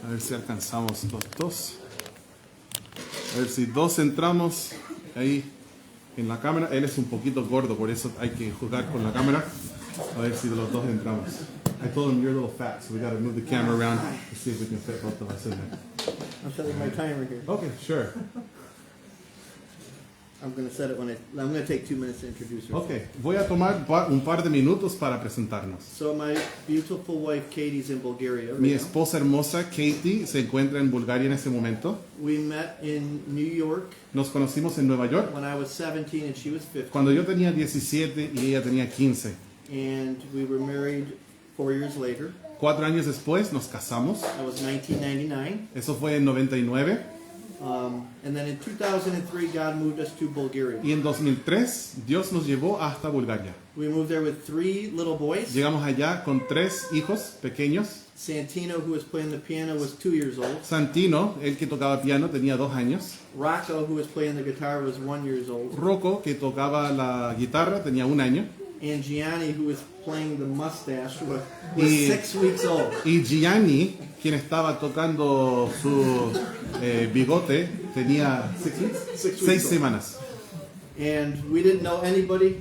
A ver si alcanzamos los dos. A ver si dos entramos ahí en la cámara. Él es un poquito gordo, por eso hay que jugar con la cámara. A ver si los dos entramos. I told him you're a little fat, so we got to move the camera around to see if we can fit both of us in there. I'm setting my timer here. Okay, sure. I'm going to set it when I'm going to take 2 minutes to introduce her. Okay, voy a tomar un par de minutos para presentarnos. So my beautiful wife Katie's in Bulgaria. Mi right now. esposa hermosa, Katie, se encuentra en Bulgaria en este momento. We met in New York Nos conocimos en Nueva York when I was 17 and she was 15. cuando yo tenía 17 y ella tenía 15. And we were married 4 years later. 4 años después nos casamos. That was 1999. Eso fue en 99. And then in 2003, God moved us to Bulgaria. Y en 2003 Dios nos llevó hasta Bulgaria. We moved there with 3 little boys. Llegamos allá con 3 hijos pequeños. Santino, who was playing the piano, was 2 years old. Santino, el que tocaba piano, tenía 2 años. Rocco, who was playing the guitar, was 1 year old. Rocco, que tocaba la guitarra, tenía 1 año. And Gianni, who was playing the mustache, was Y- 6 weeks old. Y Gianni, quien estaba tocando su bigote, tenía 6 semanas. And we didn't know anybody,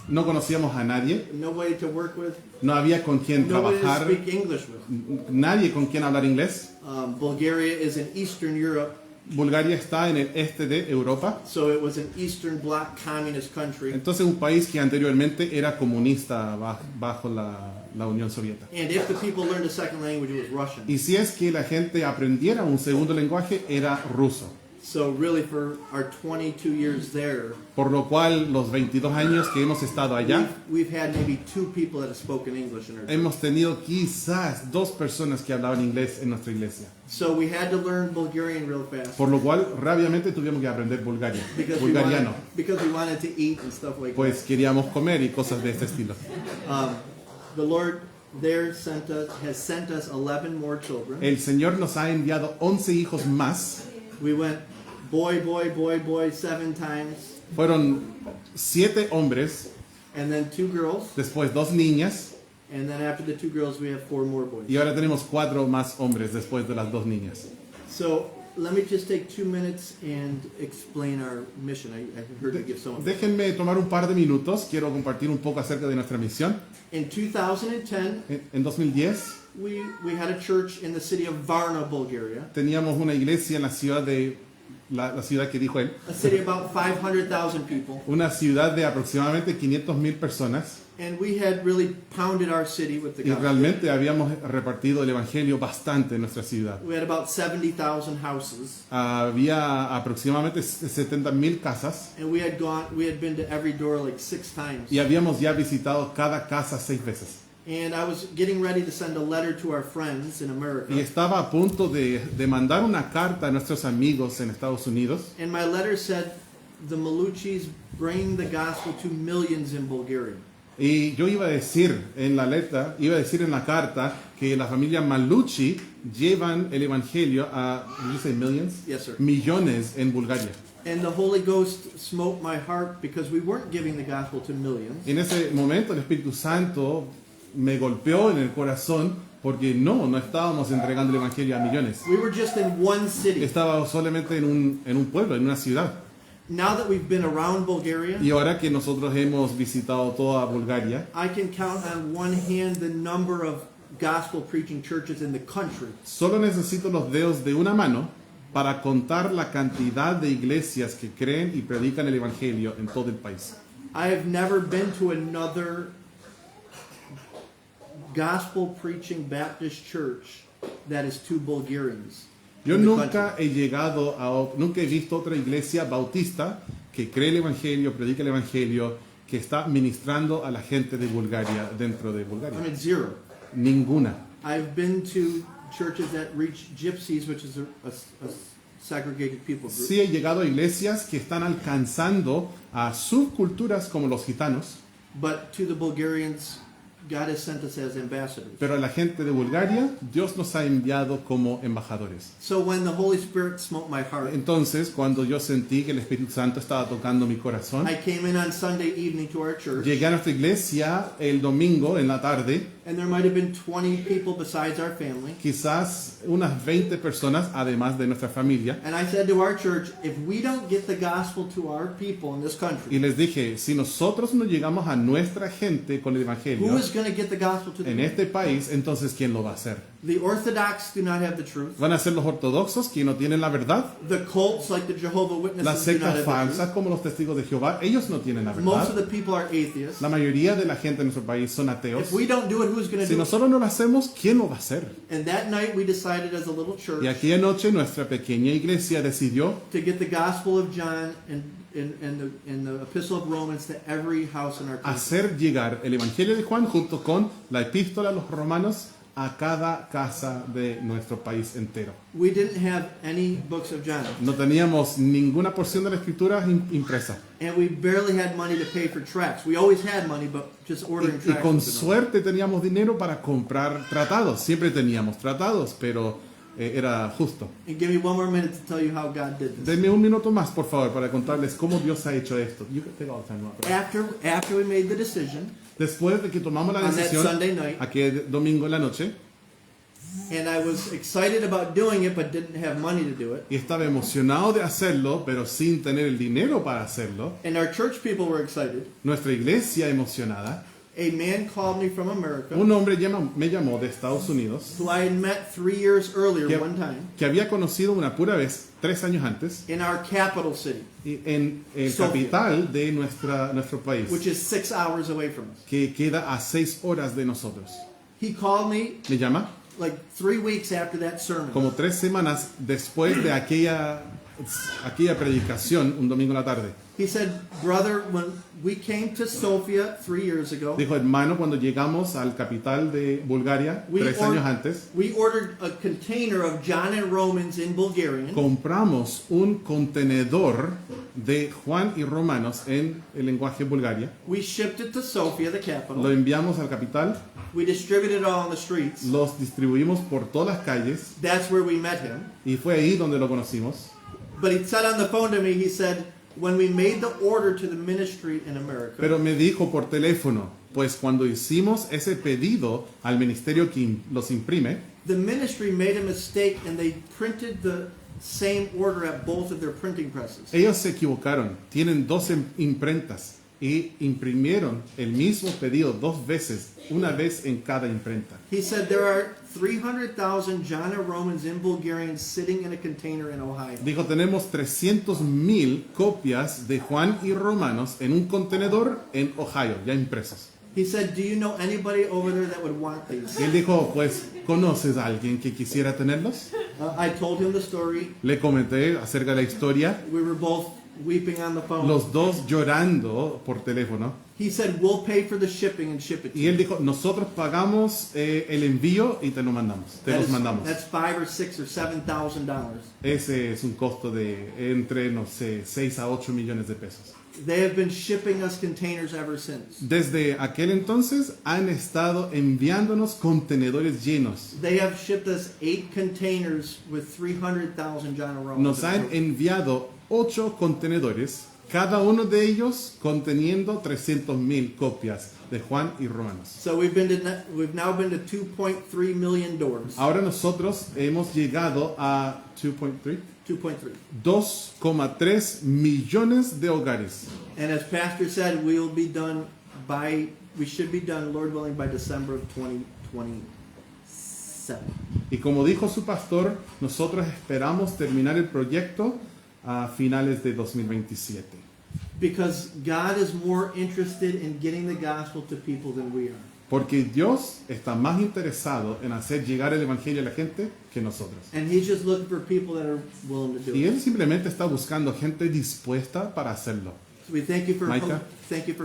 No conocíamos a nadie, nobody to work with, no había con quien nobody to trabajar, speak English with. nadie con quien hablar inglés. Bulgaria is in Eastern Europe, Bulgaria está en el este de Europa, so it was an Eastern Bloc communist country. entonces un país que anteriormente era comunista bajo la Unión Soviética. And if the people learned a second language, it was Russian. Y si es que la gente aprendiera un segundo lenguaje, era ruso. So really, for our 22 years there, Por lo cual, los 22 años que hemos estado allá, we've had maybe 2 people that have spoken English in our church. hemos tenido quizás 2 personas que hablaban inglés en nuestra iglesia. So we had to learn Bulgarian real fast Por lo cual, rápidamente tuvimos que aprender bulgariano, because we wanted to eat and stuff like pues queríamos comer y cosas de este estilo. that. The Lord there has sent us 11 more children. El Señor nos ha enviado 11 hijos más. We went boy, 7 times, Fueron 7 hombres, and then 2 girls, después 2 niñas, and then after the 2 girls, we have 4 more boys. y ahora tenemos 4 más hombres después de las 2 niñas. So let me just take 2 minutes and explain our mission. I heard you give some of it. Déjenme tomar un par de minutos, quiero compartir un poco acerca de nuestra misión. In 2010, En 2010 we had a church in the city of Varna, Bulgaria, teníamos una iglesia en la ciudad de la ciudad que dijo él, a city of about 500,000 people. una ciudad de aproximadamente 500,000 personas, And we had really pounded our city with the y gospel. realmente habíamos repartido el evangelio bastante en nuestra ciudad. We had about 70,000 houses, Había aproximadamente 70,000 casas and we had been to every door like 6 times. y habíamos ya visitado cada casa 6 veces. And I was getting ready to send a letter to our friends in Y America. estaba a punto de mandar una carta a nuestros amigos en Estados Unidos. And my letter said, the Maluchis bring the gospel to millions in Bulgaria. Y yo iba a decir en la carta que la familia Malucci llevan el evangelio a, did you say millions? Yes, sir. Millones en Bulgaria. And the Holy Ghost smote my heart because we weren't giving the gospel to millions. En ese momento el Espíritu Santo me golpeó en el corazón porque no estábamos entregando el evangelio a millones. We were just in one city. Estaba solamente en un pueblo, en una ciudad. Now that we've been around Bulgaria, Y ahora que nosotros hemos visitado toda Bulgaria, I can count on one hand the number of gospel preaching churches in the country. solo necesito los dedos de una mano para contar la cantidad de iglesias que creen y predican el evangelio en todo el país. I have never been to another gospel preaching Baptist church that is two Bulgarians. Yo in the nunca country. nunca he visto otra iglesia bautista que cree el evangelio, predica el evangelio, que está ministrando a la gente de Bulgaria dentro de Bulgaria. I mean, 0. Ninguna. I've been to churches that reach gypsies, which is a segregated people group. Sí he llegado a iglesias que están alcanzando a subculturas como los gitanos, But to the Bulgarians, God has sent us as ambassadors. pero a la gente de Bulgaria Dios nos ha enviado como embajadores. So when the Holy Spirit smote my heart, Entonces, cuando yo sentí que el Espíritu Santo estaba tocando mi corazón, I came in on Sunday evening to our church, llegué a nuestra iglesia el domingo en la tarde And there might have been 20 people besides our family. quizás unas 20 personas, además de nuestra familia. And I said to our church, if we don't get the gospel to our people in this Y country, les dije, si nosotros no llegamos a nuestra gente con el Evangelio who is going to get the gospel to en them? este país, entonces ¿quién lo va a hacer? The Orthodox do not have the truth. ¿Van a ser los ortodoxos que no tienen la verdad? The cults, like the Jehovah's Las Witnesses, do not sectas have the falsas truth. como los testigos de Jehová, ellos no tienen la Most of verdad. the people are atheists. La mayoría de la gente en nuestro país son ateos. If we don't do it, who's going to Si do it? nosotros no lo hacemos, ¿quién lo va a hacer? And that night we decided as a little church Y aquella noche nuestra pequeña iglesia decidió to get the Gospel of John and the Epistle of Romans to every house in our country. hacer llegar el Evangelio de Juan junto con la epístola a los romanos a cada casa de nuestro país entero. We didn't have any books of John, No teníamos ninguna porción de la escritura impresa. and we barely had money to pay for tracts. We always had money, but just ordering Y tracts. con was enough. suerte teníamos dinero para comprar tratados. Siempre teníamos tratados, pero era justo. And give me one more minute to tell you how God did this. Denme un minuto más, por favor, para contarles cómo Dios ha hecho esto. You can take all the time, no? After we made the decision, Después de que tomamos la On that decisión, Sunday night. aquel domingo en la noche, and I was excited about doing it, but didn't have money to do it. y estaba emocionado de hacerlo, pero sin tener el dinero para hacerlo, And our church people were excited. nuestra iglesia emocionada, A man called me from America, un hombre me llamó de Estados Unidos, who I had met 3 years earlier que, one time que había conocido una pura vez, 3 años antes, in our capital city, y en el Sofía. capital de nuestro país, which is 6 hours away from us. que queda a 6 horas de nosotros. He called me Me llama like 3 weeks after that sermon. como 3 semanas después de aquella predicación, un domingo en la tarde. He said, brother, when we came to Sofia 3 years ago, Dijo, hermano, cuando llegamos al capital de Bulgaria, we, 3 años antes, we ordered a container of John and Romans in Bulgarian. compramos un contenedor de Juan y Romanos en el lenguaje Bulgaria. We shipped it to Sofia, the Lo capital. enviamos al capital, We distributed it all on the streets. los distribuimos por todas las calles That's where we met him. y fue ahí donde lo conocimos. But he said on the phone to me, he said, when we made the order to the ministry in America, Pero me dijo por teléfono, pues cuando hicimos ese pedido al ministerio que los imprime, the ministry made a mistake and they printed the same order at both of their printing presses. ellos se equivocaron. Tienen 2 imprentas y imprimieron el mismo pedido 2 veces, una vez en cada imprenta. He said there are 300,000 John and Romans in Bulgarian sitting in a container in Ohio. Dijo, tenemos 300,000 copias de Juan y Romanos en un contenedor en Ohio, ya impresos. He said, do you know anybody over there that would want these? Y él dijo, pues, ¿conoces a alguien que quisiera tenerlos? I told him the story. Le comenté acerca de la historia, We were both weeping on the phone. los dos llorando por teléfono. He said, we'll pay for the shipping and ship it to Y él dijo, nosotros pagamos el envío y te lo mandamos, te los mandamos. That's $5,000 or $6,000 or $7,000. Ese es un costo de entre, no sé, 6 a 8 millones de pesos. They have been shipping us containers ever since. Desde aquel entonces han estado enviándonos contenedores llenos. They have shipped us 8 containers with 300,000 John and Romans. Nos han enviado 8 contenedores, cada uno de ellos conteniendo 300,000 copias de Juan y Romanos. So we've now been to 2.3 million doors. Ahora nosotros hemos llegado a 2.3 2.3. 2,3 millones de hogares. And as Pastor said, we should be done, Lord willing, by December of 2027. Y como dijo su pastor, nosotros esperamos terminar el proyecto a finales de 2027. Because God is more interested in getting the gospel to people than we are. Porque Dios está más interesado en hacer llegar el evangelio a la gente que nosotros. And He's just looking for people that are willing to do Y it. Él simplemente está buscando gente dispuesta para hacerlo. So we thank you for Micah?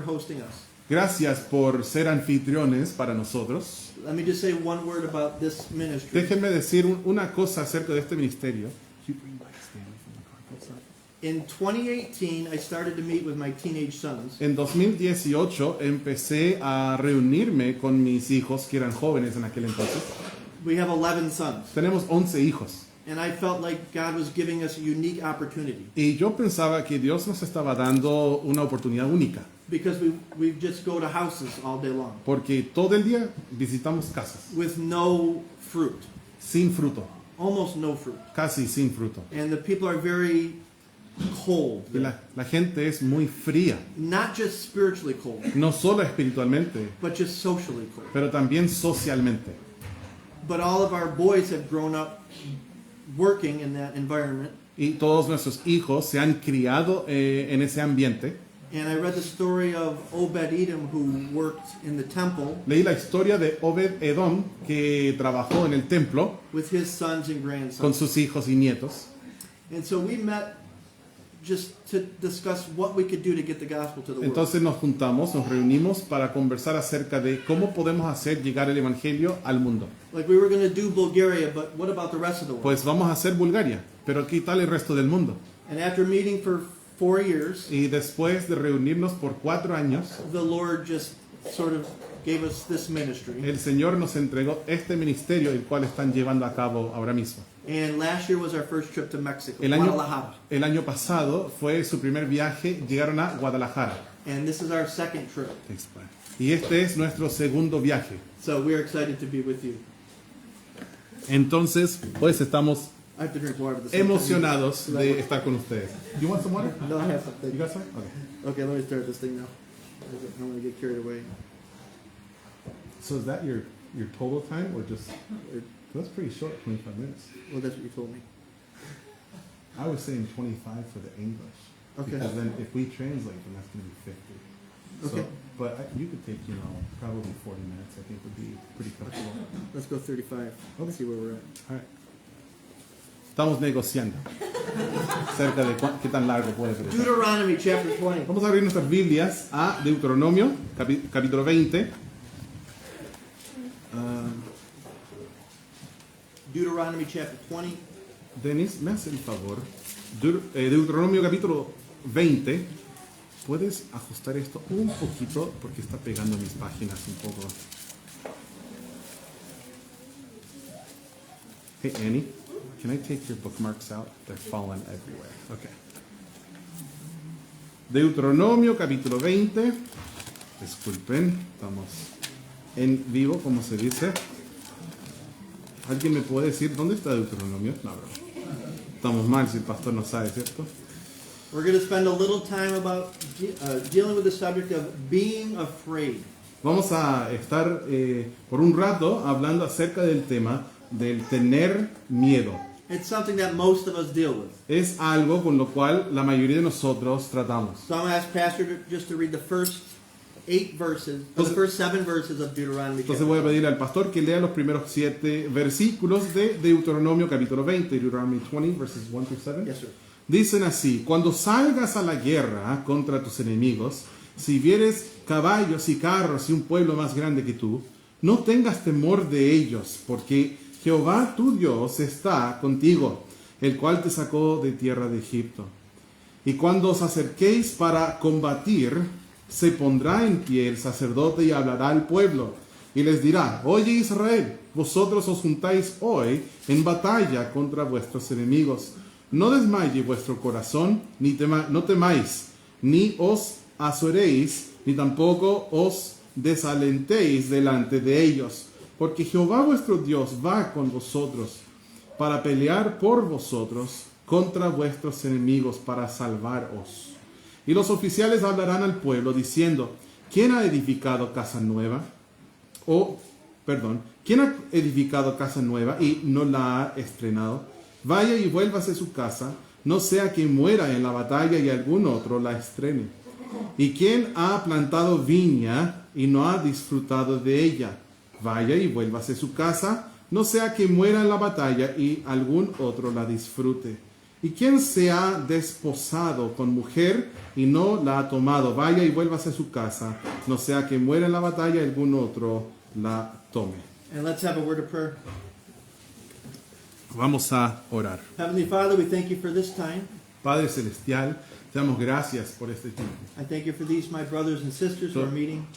hosting us. Gracias por ser anfitriones para nosotros. Let me just say one word about this ministry. Déjenme decir una cosa acerca de este ministerio. In 2018, I started to meet with my teenage sons. En 2018 empecé a reunirme con mis hijos, que eran jóvenes en aquel entonces. We have 11 sons. Tenemos 11 hijos. And I felt like God was giving us a unique opportunity Y yo pensaba que Dios nos estaba dando una oportunidad única, because we just go to houses all day long porque todo el día visitamos casas with no fruit, sin fruto, almost no fruit. casi sin fruto. And the people are very cold, Y la gente es muy fría, not just spiritually cold, no solo espiritualmente, but just socially cold. pero también socialmente. But all of our boys have grown up working in that environment. Y todos nuestros hijos se han criado en ese ambiente. And I read the story of Obed-Edom, who worked in the temple Leí la historia de Obed Edom, que trabajó en el templo with his sons and con grandsons. sus hijos y nietos. And so we met just to discuss what we could do to get the gospel to the world. Entonces nos juntamos, nos reunimos para conversar acerca de cómo podemos hacer llegar el evangelio al mundo. Like we were going to do Bulgaria, but what about the rest of the world? Pues vamos a hacer Bulgaria, pero ¿qué tal el resto del mundo? And after meeting for 4 years, Y después de reunirnos por 4 años, the Lord just sort of gave us this ministry. el Señor nos entregó este ministerio, el cual están llevando a cabo ahora mismo. And last year was our first trip to Mexico, El Guadalajara. año pasado fue su primer viaje, llegaron a Guadalajara. And this is our second trip. Y este es nuestro segundo viaje. So we're excited to be with you. Entonces, pues estamos I have to drink water at the same time. emocionados de estar con ustedes. You want some water? No, I have something. You got some? Okay. Okay, let me start this thing now. I don't want to get carried away. So is that your total time or just... That's pretty short, 25 minutes. Well, that's what you told me. I was saying 25 for the English. Okay. Because then if we translate, then that's going to be 50. Okay. So, but you could take, probably 40 minutes. I think would be pretty comfortable. Let's go 35. Let's see where we're at. All right. Estamos negociando acerca de qué tan largo puede ser. Deuteronomy chapter 20. Vamos a abrir nuestras Biblias a Deuteronomio, capítulo 20. Deuteronomy chapter 20. Denis, me hace el favor. Deuteronomio capítulo 20. ¿Puedes ajustar esto un poquito? Porque está pegando mis páginas un poco. Hey Annie, can I take your bookmarks out? They're falling everywhere. Okay. Deuteronomio capítulo 20. Disculpen, estamos en vivo, como se dice. ¿Alguien me puede decir dónde está Deuteronomio? No, bro. Estamos mal si el pastor no sabe, ¿cierto? We're going to spend a little time about dealing with the subject of being afraid. Vamos a estar por un rato hablando acerca del tema del tener miedo. It's something that most of us deal with. Es algo con lo cual la mayoría de nosotros tratamos. So I'm going to ask Pastor just to read the first 8 verses, or the first 7 verses of Deuteronomy. Entonces voy a pedir al pastor que lea los primeros 7 versículos de Deuteronomio capítulo 20, Deuteronomy 20, verses 1 through 7. Yes, sir. Dicen así: cuando salgas a la guerra contra tus enemigos, si vieres caballos y carros y un pueblo más grande que tú, no tengas temor de ellos, porque Jehová tu Dios está contigo, el cual te sacó de tierra de Egipto. Y cuando os acerquéis para combatir, se pondrá en pie el sacerdote y hablará al pueblo, y les dirá: oye Israel, vosotros os juntáis hoy en batalla contra vuestros enemigos. No desmaye vuestro corazón, no temáis, ni os azoréis, ni tampoco os desalentéis delante de ellos, porque Jehová vuestro Dios va con vosotros para pelear por vosotros contra vuestros enemigos, para salvaros. Y los oficiales hablarán al pueblo diciendo: ¿quién ha edificado casa nueva? ¿Quién ha edificado casa nueva y no la ha estrenado? Vaya y vuélvase a su casa, no sea que muera en la batalla y algún otro la estrene. ¿Y quién ha plantado viña y no ha disfrutado de ella? Vaya y vuélvase a su casa, no sea que muera en la batalla y algún otro la disfrute. ¿Y quién se ha desposado con mujer y no la ha tomado? Vaya y vuélvase a su casa, no sea que muera en la batalla y algún otro la tome. And let's have a word of prayer. Vamos a orar. Heavenly Father, we thank you for this time. Padre Celestial, te damos gracias por este tiempo. I thank you for these, my brothers and sisters who are meeting.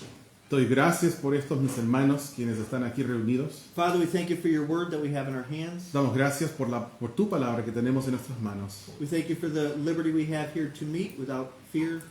Doy gracias por estos mis hermanos quienes están aquí reunidos. Father, we thank you for your word that we have in our hands. Damos gracias por tu palabra que tenemos en nuestras manos. We thank you for the liberty we have here to meet without fear.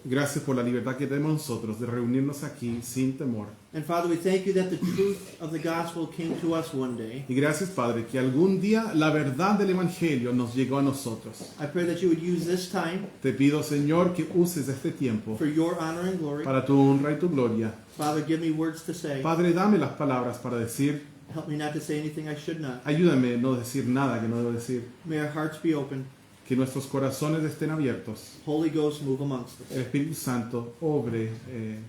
Gracias por la libertad que tenemos nosotros de reunirnos aquí sin temor. And Father, we thank you that the truth of the gospel came to us one day. Y gracias, Padre, que algún día la verdad del Evangelio nos llegó a nosotros. I pray that you would use this time Te pido, Señor, que uses este tiempo for your honor and glory. para tu honra y tu gloria. Father, give me words to say. Padre, dame las palabras para decir. Help me not to say anything I should not. Ayúdame a no decir nada que no debo decir. May our hearts be open. Que nuestros corazones estén abiertos. Holy Ghost, move amongst us. El Espíritu Santo obre,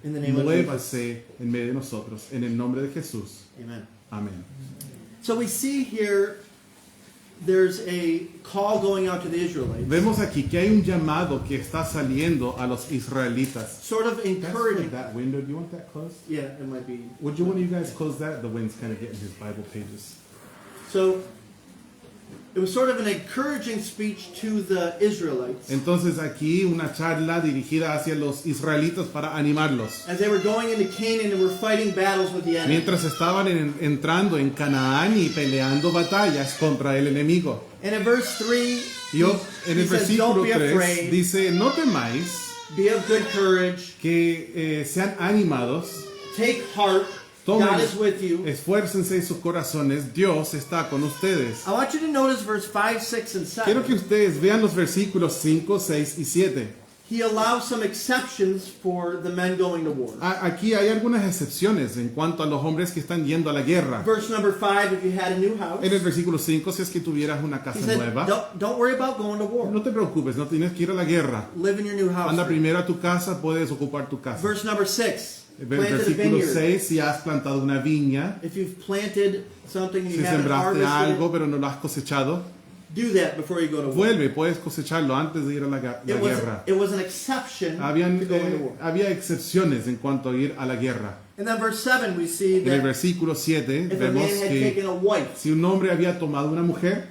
In the name of muévase en medio de nosotros. En el nombre de Jesús. Amen. Amén. So we see here there's a call going out to the Israelites, Vemos aquí que hay un llamado que está saliendo a los israelitas. sort of encouraging. That window, do you want that closed? Yeah, it might be. Would you want you guys close that? The wind's kind of getting his Bible pages. So it was sort of an encouraging speech to the Israelites Entonces aquí una charla dirigida hacia los israelitas para animarlos. as they were going into Canaan and were fighting battles with the enemy. Mientras estaban entrando en Canaán y peleando batallas contra el enemigo. And in verse 3, Y en he el says, "Don't versículo be 3 afraid, dice, no temáis, be of good courage, que sean animados, take heart, Tomen- God is with you." esfuércense en sus corazones, Dios está con ustedes. I want you to notice verse 5, 6, and 7. Quiero que ustedes vean los versículos 5, 6 y 7. He allows some exceptions for the men going to war. Aquí hay algunas excepciones en cuanto a los hombres que están yendo a la guerra. Verse number 5, if you had a new house, En el versículo 5, si es que tuvieras una he casa said, nueva, don't worry about going to war. no te preocupes, no tienes que ir a la guerra. Live in your new house. Anda primero a tu casa, puedes ocupar tu casa. Verse number 6, El planted a versículo vineyard. 6, si has plantado una viña, If you've planted something and si you haven't sembraste harvested algo pero no lo has cosechado, it, do that before you go to war. vuelve, puedes cosecharlo antes de ir a la guerra. It was an exception Habían, to going to war. había excepciones en cuanto a ir a la guerra. And then verse 7, we see En el that versículo 7 if a vemos man had que taken a wife, si un hombre había tomado una mujer,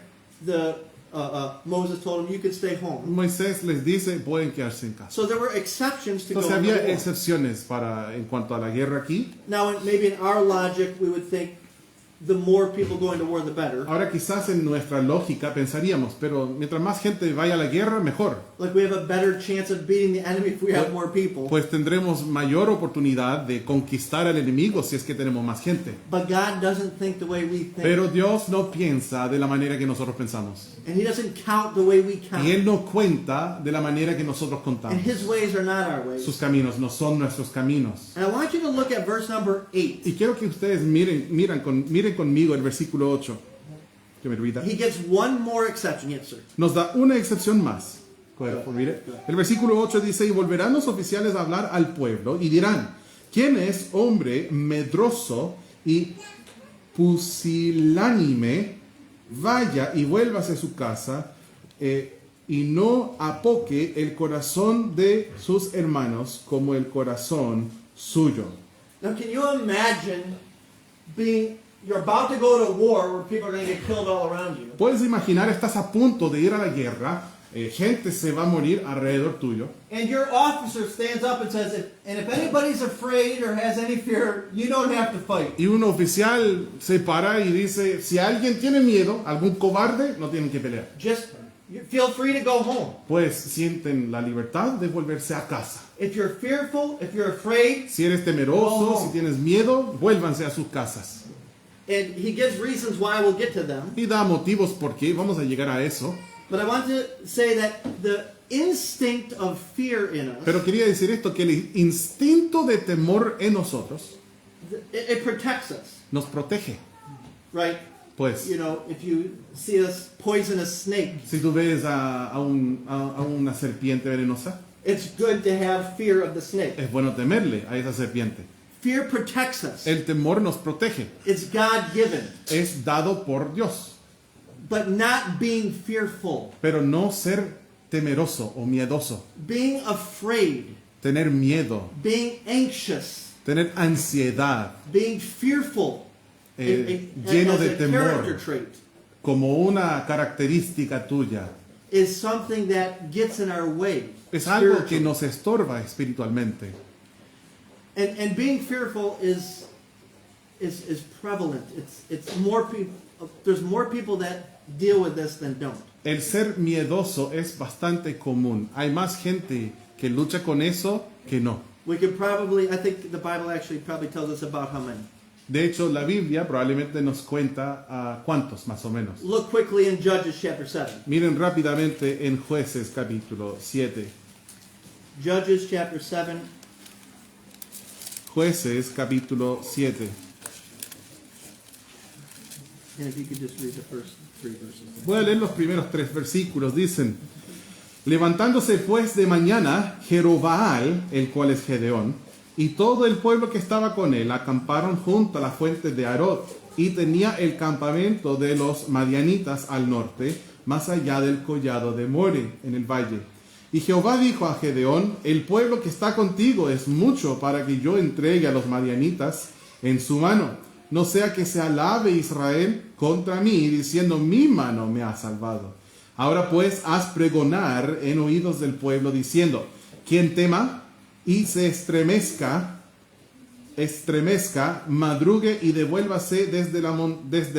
Moses told him, you could stay home. Moisés les dice, pueden quedarse en casa. So there were exceptions to Entonces going to había war. excepciones en cuanto a la guerra aquí. Now, maybe in our logic, we would think the more people going to war, the better. Ahora quizás en nuestra lógica pensaríamos, pero mientras más gente vaya a la guerra, mejor. Like we have a better chance of beating the enemy if we have more people. Pues tendremos mayor oportunidad de conquistar al enemigo si es que tenemos más gente. But God doesn't think the way we think. Pero Dios no piensa de la manera que nosotros pensamos. And He doesn't count the way we count. Y Él no cuenta de la manera que nosotros And contamos. His ways are not our ways. Sus caminos no son nuestros caminos. And I want you to look at verse number 8. Y quiero que ustedes miren conmigo el versículo 8. Que me read that. He gets one more exception. Yes, sir. Nos da una excepción más. Go ahead, read it. El versículo 8 dice, y volverán los oficiales a hablar al pueblo y dirán, ¿quién es hombre medroso y pusilánime? Vaya y vuélvase a su casa y no apoque el corazón de sus hermanos como el corazón suyo. Now, can you imagine you're about to go to war where people are going to get killed all around you? Puedes imaginar, estás a punto de ir a la guerra, gente se va a morir alrededor tuyo. And your officer stands up and says, if anybody's afraid or has any fear, you don't have to fight. Y un oficial se para y dice, si alguien tiene miedo, algún cobarde, no tienen que pelear. Just feel free to go home. Pues sienten la libertad de volverse a casa. If you're fearful, if you're afraid, Si eres temeroso, si tienes miedo, vuélvanse a sus casas. and he gives reasons why, we'll get to them. Y da motivos por qué, vamos a llegar a eso. But I want to say that the instinct of fear in us, Pero quería decir esto, que el instinto de temor en nosotros it protects us, nos protege. right? Pues, You know, if you see a poisonous snake, si tú ves a una serpiente venenosa, it's good to have fear of the snake. es bueno temerle a esa serpiente. Fear protects us. El temor nos protege. It's God-given. Es dado por Dios. But not being fearful, Pero no ser temeroso o miedoso. being afraid, Tener miedo. being anxious, Tener ansiedad. being fearful, Lleno as de a character temor. trait, Como una característica tuya. is something that gets in our way. Es algo que spiritually. nos estorba espiritualmente. And being fearful is prevalent. It's more people. There's more people that deal with this than don't. El ser miedoso es bastante común. Hay más gente que lucha con eso que no. We could probably, I think the Bible actually probably tells us about how many. De hecho, la Biblia probablemente nos cuenta a cuántos más o menos. Look quickly in Judges chapter 7. Miren rápidamente en Jueces capítulo 7. Judges chapter 7. Jueces capítulo 7. And if you could just read the first 3 verses. Voy a leer los primeros 3 versículos. Dicen: levantándose pues de mañana, Jerobaal, el cual es Gedeón, y todo el pueblo que estaba con él, acamparon junto a la fuente de Arod, y tenía el campamento de los madianitas al norte, más allá del collado de More, en el valle. Y Jehová dijo a Gedeón: el pueblo que está contigo es mucho para que yo entregue a los madianitas en su mano. No sea que se alabe Israel contra mí, diciendo: mi mano me ha salvado. Ahora pues haz pregonar en oídos del pueblo, diciendo: quien tema y se estremezca, madrugue y devuélvase desde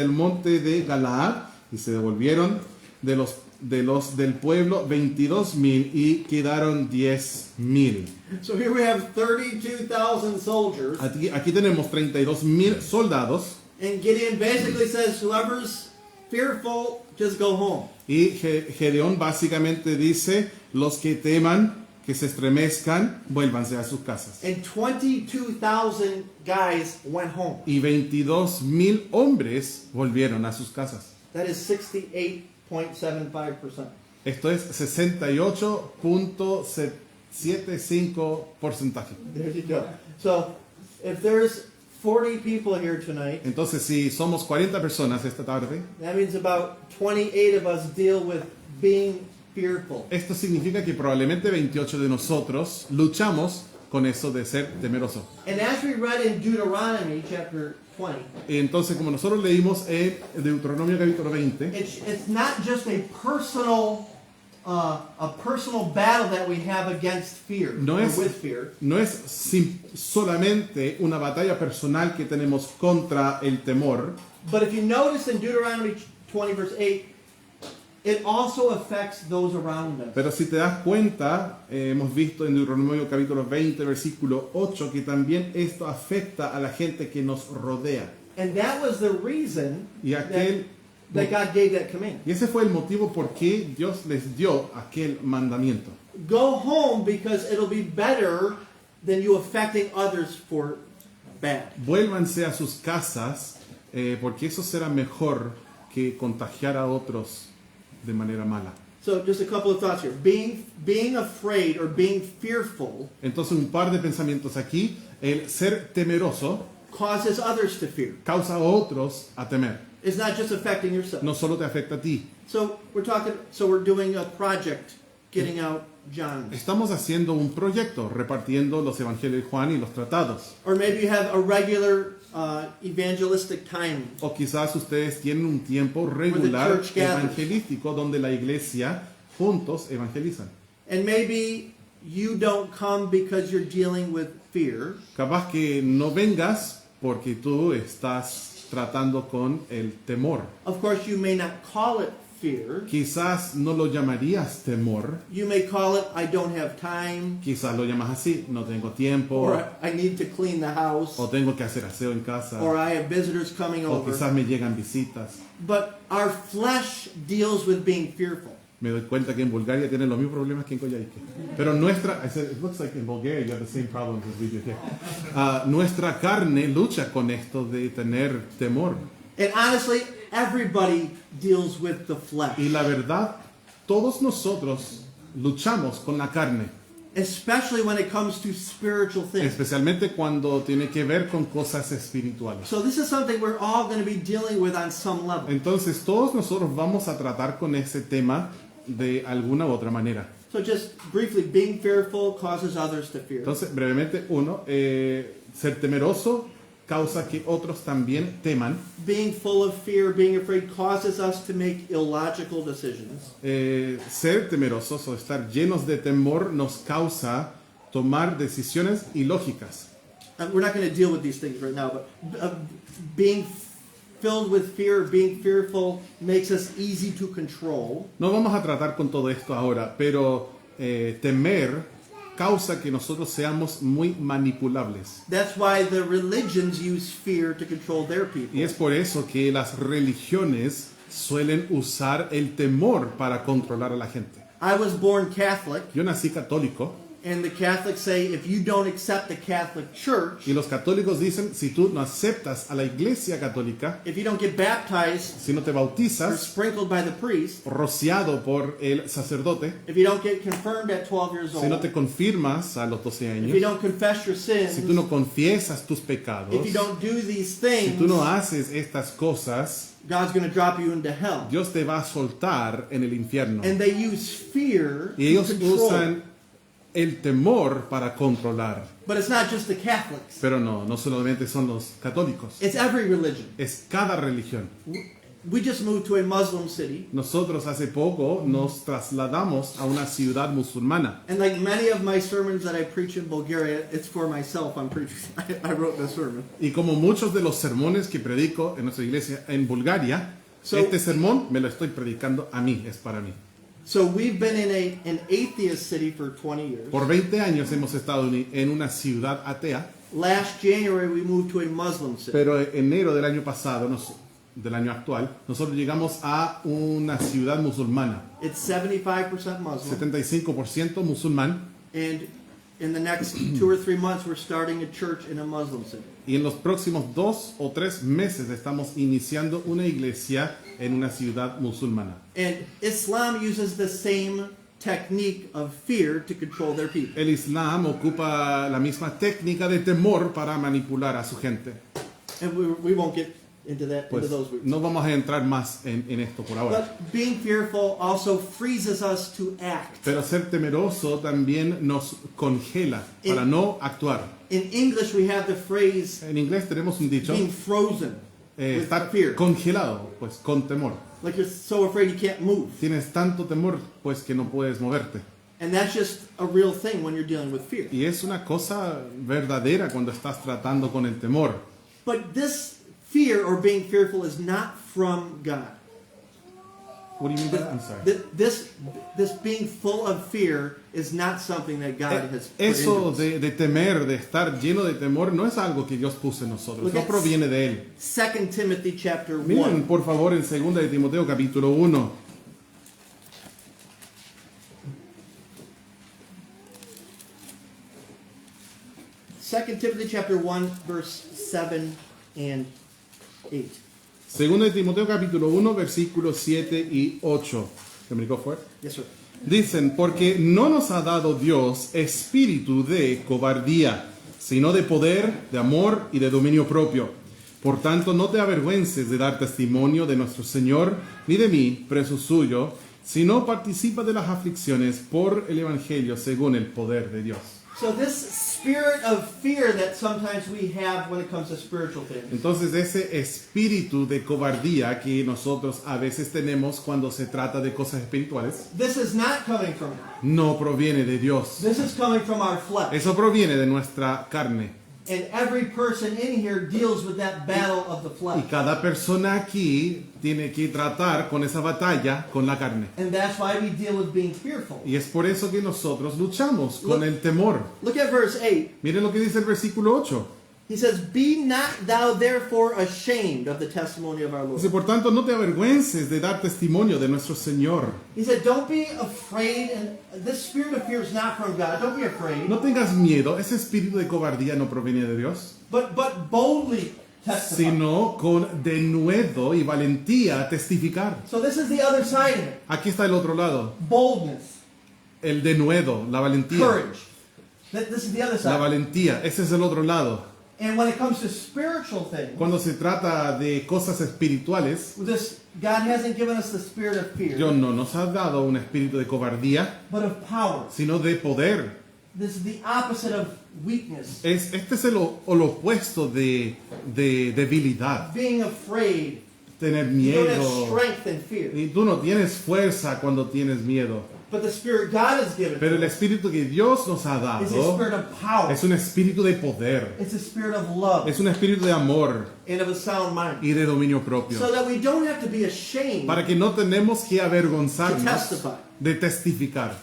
el monte de Galaad. Y se devolvieron del pueblo 22,000 y quedaron 10,000. So here we have 32,000 soldiers. Aquí tenemos 32,000 soldados. And Gideon basically says, whoever's fearful, just go home. Y Gedeón básicamente dice: los que teman, que se estremezcan, vuélvanse a sus casas. And 22,000 guys went home. Y 22,000 hombres volvieron a sus casas. That is 68.75%. Esto es 68.75%. There you go. So if there's 40 people here tonight, Entonces, si somos 40 personas esta tarde, that means about 28 of us deal with being fearful. esto significa que probablemente 28 de nosotros luchamos con eso de ser temeroso. And as we read in Deuteronomy chapter 20, Y entonces, como nosotros leímos en Deuteronomio capítulo 20, it's not just a personal battle that we have against fear, No or es- with fear. no es solamente una batalla personal que tenemos contra el temor, But if you notice in Deuteronomy 20 verse 8, it also affects those around us. pero si te das cuenta, hemos visto en Deuteronomio capítulo 20, versículo 8, que también esto afecta a la gente que nos rodea. And that was the reason Y aquel that God gave that command. Y ese fue el motivo por qué Dios les dio aquel mandamiento. Go home because it'll be better than you affecting others for bad. Vuélvanse a sus casas, porque eso será mejor que contagiar a otros de manera mala. So just a couple of thoughts here. Being afraid or being fearful Entonces, un par de pensamientos aquí. El ser temeroso causes others to fear. causa a otros a temer. It's not just affecting yourself. No solo te afecta a ti. So we're doing a project getting out John. Estamos haciendo un proyecto repartiendo los evangelios de Juan y los tratados. Or maybe you have a regular evangelistic time. O quizás ustedes tienen un tiempo regular church gathers. evangelístico donde la iglesia juntos evangelizan. And maybe you don't come because you're dealing with fear. Capaz que no vengas porque tú estás tratando con el temor. Of course, you may not call it fear. Quizás no lo llamarías temor. You may call it, I don't have time, Quizás lo llamas así: no tengo tiempo, or I need to clean the house, o tengo que hacer aseo en casa, or I have visitors coming o over. quizás me llegan visitas. But our flesh deals with being fearful. Me doy cuenta que en Bulgaria tienen los mismos problemas que en Coyhaique. Pero nuestra, I said, it looks like in Bulgaria you have the same problems as we do here. Nuestra carne lucha con esto de tener temor. And honestly, everybody deals with the flesh, Y la verdad, todos nosotros luchamos con la carne, especially when it comes to spiritual things. especialmente cuando tiene que ver con cosas espirituales. So this is something we're all going to be dealing with on some level. Entonces, todos nosotros vamos a tratar con ese tema de alguna u otra manera. So just briefly, being fearful causes others to fear. Entonces, brevemente, ser temeroso causa que otros también teman. Being full of fear, being afraid, causes us to make illogical decisions. Ser temerosos o estar llenos de temor nos causa tomar decisiones ilógicas. we're not going to deal with these things right now, but being filled with fear, being fearful, makes us easy to control. No vamos a tratar con todo esto ahora, pero temer causa que nosotros seamos muy manipulables. That's why the religions use fear to control their people. Y es por eso que las religiones suelen usar el temor para controlar a la gente. I was born Catholic, Yo nací católico and the Catholics say if you don't accept the Catholic Church, y los católicos dicen, si tú no aceptas a la iglesia católica, if you don't get baptized si no te or bautizas, sprinkled by the priest, rociado por el sacerdote, if you don't get confirmed at 12 years si no old, te confirmas a los 12 if you años, don't confess your sins, si tú no confiesas tus pecados, if you don't do these si things, tú no haces estas cosas, God's going to drop you into hell. Dios te va a soltar en el infierno. And they use fear Y to ellos control. usan el temor para controlar. But it's not just the Catholics. Pero no solamente son los católicos, It's every religion. es cada religión. We just moved to a Muslim city, Nosotros hace poco nos trasladamos a una ciudad musulmana. and like many of my sermons that I preach in Bulgaria, it's for myself. I'm preaching. I wrote this sermon. Y como muchos de los sermones que predico en nuestra iglesia en Bulgaria, So- este sermón me lo estoy predicando a mí, es para mí. So we've been in an atheist city for 20 years. Por 20 años hemos estado en una ciudad atea, Last January we moved to a Muslim city. pero en enero del año pasado, del año actual, nosotros llegamos a una ciudad musulmana, It's 75% Muslim, 75% musulmán, and in the next 2 or 3 months we're starting a church in a Muslim city. y en los próximos 2 o 3 meses estamos iniciando una iglesia en una ciudad musulmana. And Islam uses the same technique of fear to control their people. El Islam ocupa la misma técnica de temor para manipular a su gente. And we won't get into that, Pues into those weeks. no vamos a entrar más en esto por ahora. But being fearful also freezes us to act. Pero ser temeroso también nos congela para no actuar. In English, we have the phrase En inglés tenemos un dicho, being frozen with estar fear. congelado, pues con temor. Like you're so afraid you can't move. Tienes tanto temor, pues que no puedes moverte. And that's just a real thing when you're dealing with fear. Y es una cosa verdadera cuando estás tratando con el temor. But this fear or being fearful is not from God. What do you mean by that? I'm sorry. This being full of fear is not something that God has put Eso into us. de temer, de estar lleno de temor, no es algo que Dios puso en nosotros, Look no at proviene de Él. 2 Timothy chapter 1. Miren, por favor, en 2 de Timoteo capítulo 1. Second Timothy chapter 1, verse 7 and 8. 2 de Timoteo capítulo 1, versículos 7 y 8. ¿Se me fue? Yes, sir. Dicen, porque no nos ha dado Dios espíritu de cobardía, sino de poder, de amor y de dominio propio. Por tanto, no te avergüences de dar testimonio de nuestro Señor, ni de mí, preso suyo, sino participa de las aflicciones por el Evangelio según el poder de Dios. So this spirit of fear that sometimes we have when it comes to spiritual things, Entonces ese espíritu de cobardía que nosotros a veces tenemos cuando se trata de cosas espirituales, this is not coming from God. no proviene de Dios. This is coming from our flesh. Eso proviene de nuestra carne. And every person in here deals with that battle of the Y flesh. cada persona aquí tiene que tratar con esa batalla con la carne. And that's why we deal with being fearful. Y es por eso que nosotros luchamos con el temor. Look at verse 8. Miren lo que dice el versículo 8. He says, "Be not thou therefore ashamed of the testimony of our Dice, Lord." por tanto, no te avergüences de dar testimonio de nuestro Señor. He said, "Don't be afraid." And this spirit of fear is not from God. Don't be afraid. No tengas miedo, ese espíritu de cobardía no proviene de Dios, But boldly testify. sino con denuedo y valentía testificar. So this is the other side of it. Aquí está el otro lado, Boldness, el denuedo, la valentía. courage. This is the other La side. valentía, ese es el otro lado. And when it comes to spiritual things, Cuando se trata de cosas espirituales, God hasn't given us the spirit of fear, Dios no nos ha dado un espíritu de cobardía, but of power. sino de poder. This is the opposite of weakness. Este es el opuesto de debilidad, Being afraid. tener You don't have miedo. strength in fear. Y tú no tienes fuerza cuando tienes miedo. But the Spirit God has given Pero el to us espíritu que Dios nos ha is a dado spirit of power. es un espíritu de poder, It's a spirit of love es un espíritu de amor and of a sound mind. y de dominio propio. So that we don't have to be ashamed Para que no tenemos que to avergonzarnos testify. de testificar.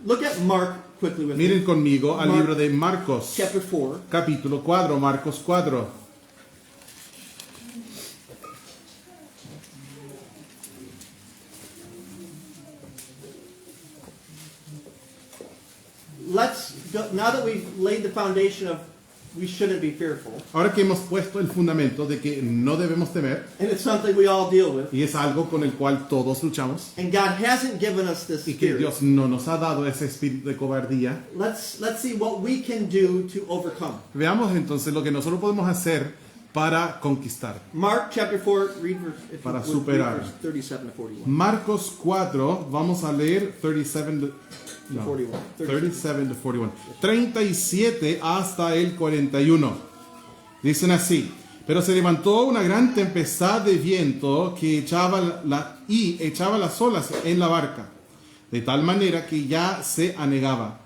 Look at Mark quickly with me. Miren conmigo al Mark libro de Marcos, Chapter 4. capítulo 4, Marcos 4. Let's go, now that we've laid the foundation of we shouldn't be fearful, Ahora que hemos puesto el fundamento de que no debemos temer, and it's something we all deal with, y es algo con el cual todos luchamos, and God hasn't given us this y que spirit, Dios no nos ha dado ese espíritu de cobardía, let's see what we can do to overcome. veamos entonces lo que nosotros podemos hacer para conquistar. Mark chapter 4, read verse, if Para you would, superar. read verse 37 to 41. Marcos 4, vamos a leer 41. 37 to 41. 37 hasta el 41. Dicen así: pero se levantó una gran tempestad de viento que echaba las olas en la barca, de tal manera que ya se anegaba.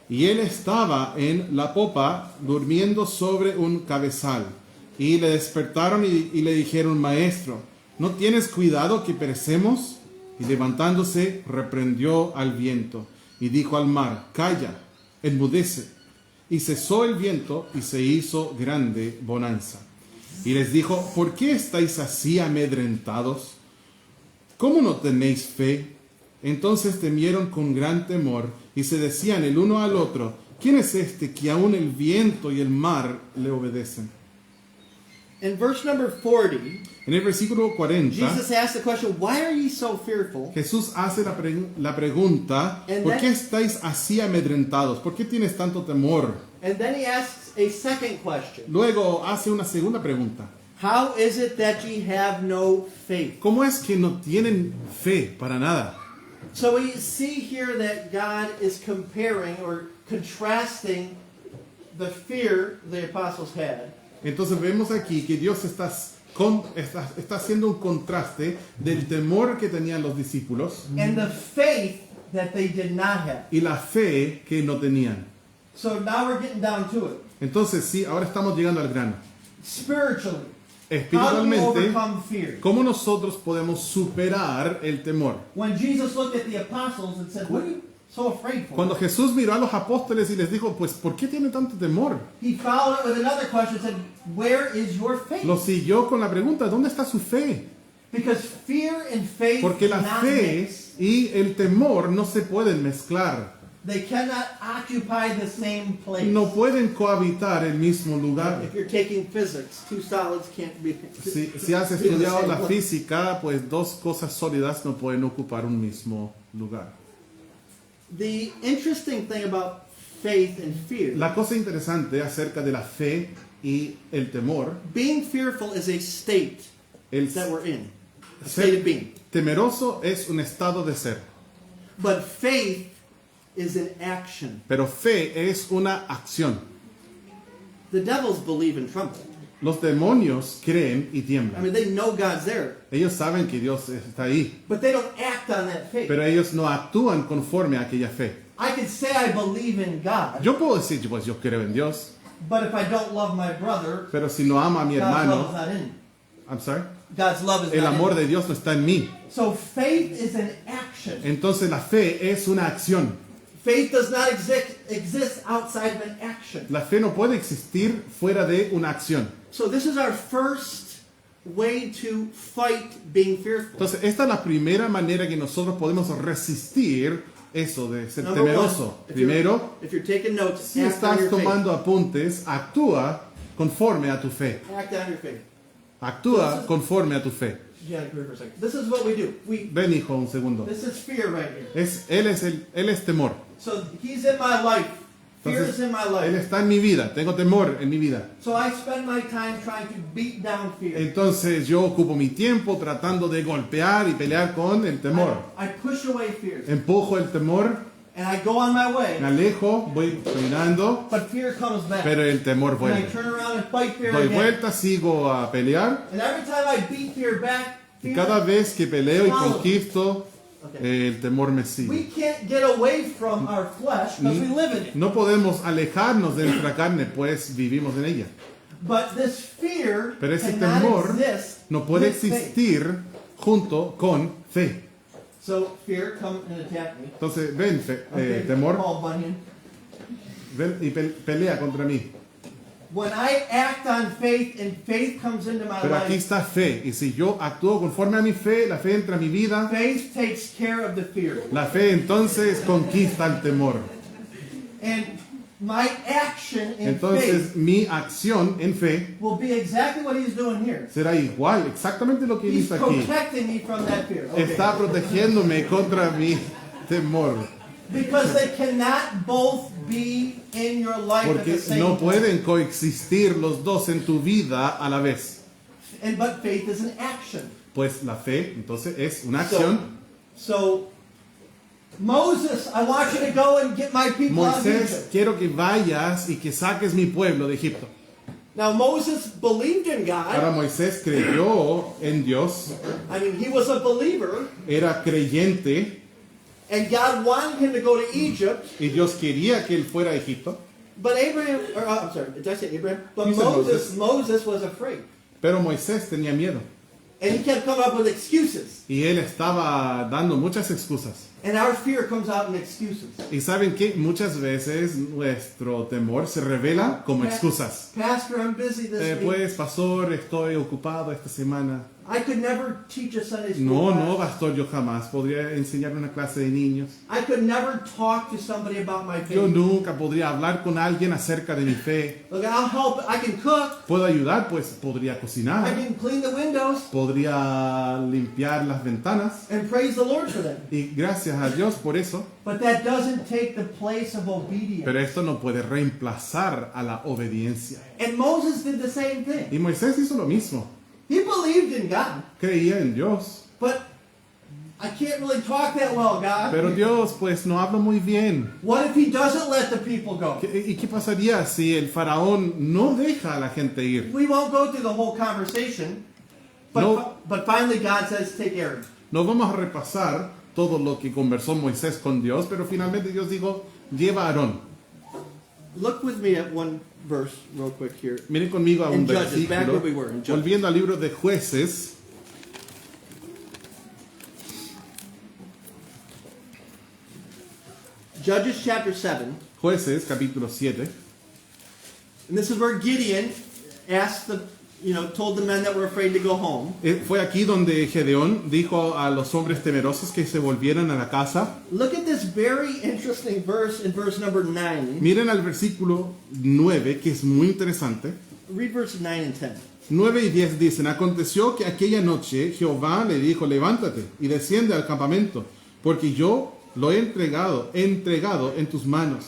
Y él estaba en la popa, durmiendo sobre un cabezal. Y le despertaron y le dijeron: Maestro, ¿no tienes cuidado que perecemos? Y levantándose, reprendió al viento y dijo al mar: Calla, enmudece. Y cesó el viento y se hizo grande bonanza. Y les dijo: ¿por qué estáis así amedrentados? ¿Cómo no tenéis fe? Entonces temieron con gran temor y se decían el uno al otro: ¿quién es este que aún el viento y el mar le obedecen? In verse number 40, En el versículo 40, Jesus asked the question, why are ye so fearful? Jesús hace la pregunta: ¿por qué estáis así amedrentados? ¿Por qué tienes tanto temor? And then he asks a second question. Luego hace una segunda pregunta: How is it that ye have no faith? ¿cómo es que no tienen fe para nada? So we see here that God is comparing or contrasting the fear the apostles had Entonces vemos aquí que Dios está haciendo un contraste del temor que tenían los discípulos and the faith that they did not have. y la fe que no tenían. So now we're getting down to it. Entonces sí, ahora estamos llegando al grano. Spiritually, how do we Espiritualmente, overcome fear? ¿cómo nosotros podemos superar el temor? When Jesus looked at the apostles and said, what are you so afraid for? Cuando Jesús miró a los apóstoles y les dijo: pues, ¿por qué tienen tanto temor? He followed it with another question and said, where is your faith? Lo siguió con la pregunta: ¿dónde está su fe? Because fear and faith Porque la cannot fe mix. y el temor no se pueden mezclar. They cannot occupy the same place. No pueden cohabitar el mismo lugar. If you're taking physics, two solids can't be. Si has be in the estudiado same la place. física, pues dos cosas sólidas no pueden ocupar un mismo lugar. The interesting thing about faith and fear, La cosa interesante acerca de la fe y el temor, being fearful is a state el that we're in, a state of ser being. temeroso es un estado de ser, But faith is an action. pero fe es una acción. The devils believe and tremble. Los demonios creen y I tiemblan. mean, they know God's there, Ellos saben que Dios está ahí, but they don't act on that faith. pero ellos no actúan conforme a aquella fe. I could say I believe in God, Yo puedo decir: pues yo creo en Dios, but if I don't love my brother, pero si no amo a mi God's love is hermano, not in me. I'm sorry, God's love is el not amor in me. de Dios no está en mí. So faith is an action. Entonces la fe es una acción. Faith does not exist outside of an action. La fe no puede existir fuera de una acción. So this is our first way to fight being fearful. Entonces esta es la primera manera que nosotros podemos resistir eso de ser Number temeroso. one, Primero, if you're taking notes, si act on estás your faith. tomando apuntes, actúa conforme a tu fe. Act on your faith. Actúa conforme a tu fe. Yeah, come here for a second. This is what we do. Ven, hijo, un segundo. This is fear right here. Él es temor. So he's in my life. Fear is Entonces, in my él life. está en mi vida. Tengo temor en mi vida. So I spend my time trying to beat down fear. Entonces yo ocupo mi tiempo tratando de golpear y pelear con el temor. I push away fear. Empujo el temor, And I go on my way. me alejo, voy caminando, But fear comes back. pero el temor And I vuelve. turn around and fight fear Doy again. vuelta, sigo a pelear, And every time I beat fear back, y fear cada vez que peleo y conquisto, Okay. El temor me We sigue. can't get away from our flesh because we live in it. No podemos alejarnos de nuestra carne, pues vivimos en ella. But this fear Pero ese cannot temor exist no puede with faith. existir junto con fe. So fear, come and attack me. Entonces, ven, Okay, temor, Paul Bunyan. ven y pelea contra mí. When I act on faith and faith comes into my Pero aquí life, está fe. Y si yo actúo conforme a mi fe, la fe entra a mi vida. faith takes care of the fear. La fe entonces conquista el temor. And my action in Entonces faith mi acción en fe will be exactly what he's doing here. será igual, exactamente lo que él He's hizo aquí. protecting me from that fear. Okay. Está protegiéndome contra mi temor. Because they cannot both be in your life at Porque the same no time. pueden coexistir los dos en tu vida a la vez. But faith is an action. Pues la fe entonces es una acción. So Moses, I want you to go and get my people out of Moisés, Egypt. quiero que vayas y que saques mi pueblo de Egipto. Now Moses believed in Ahora God. Moisés creyó en Dios, I mean, he was a believer, era creyente and God wanted him to go to Egypt. y Dios quería que él fuera a Egipto. But Abraham, or I'm sorry, did I say Abraham? But You said Moses was afraid, Pero Moisés tenía miedo and he kept coming up with excuses. y él estaba dando muchas excusas. And our fear comes out in excuses. Y saben que muchas veces nuestro temor se revela como excusas. Pastor, I'm busy this week. Pues, pastor, estoy ocupado esta semana. I could never teach a Sunday school No, class. no, pastor, yo jamás podría enseñar una clase de niños. I could never talk to somebody about my faith. Yo nunca podría hablar con alguien acerca de mi fe. Look, I'll help. I can cook. ¿Puedo ayudar? Pues podría I cocinar. can clean the windows Podría limpiar las ventanas. and praise the Lord for that. Y gracias a Dios por eso. But that doesn't take the place of obedience. Pero esto no puede reemplazar a la obediencia. And Moses did the same thing. Y Moisés hizo lo mismo. He believed in God, Creía en Dios. but I can't really talk that well, God. Pero Dios, pues no habla muy bien. What if he doesn't let the people go? ¿Y qué pasaría si el faraón no deja a la gente ir? We won't go through the whole conversation, but, No. but finally God says, take Aaron. No vamos a repasar todo lo que conversó Moisés con Dios, pero finalmente Dios dijo, lleva a Aarón. Look with me at one verse real quick here. Miren conmigo a un In Judges, back versículo. where we were, in Judges. Volviendo al libro de Jueces. Judges chapter 7. Jueces, capítulo 7. And this is where Gideon asked told the men that were afraid to go home. Fue aquí donde Gedeón dijo a los hombres temerosos que se volvieran a la casa. Look at this very interesting verse in verse number 9. Miren al versículo 9, que es muy interesante. Read verses 9 and 10. 9 y 10 dicen, aconteció que aquella noche Jehová le dijo, levántate y desciende al campamento, porque yo lo he entregado en tus manos.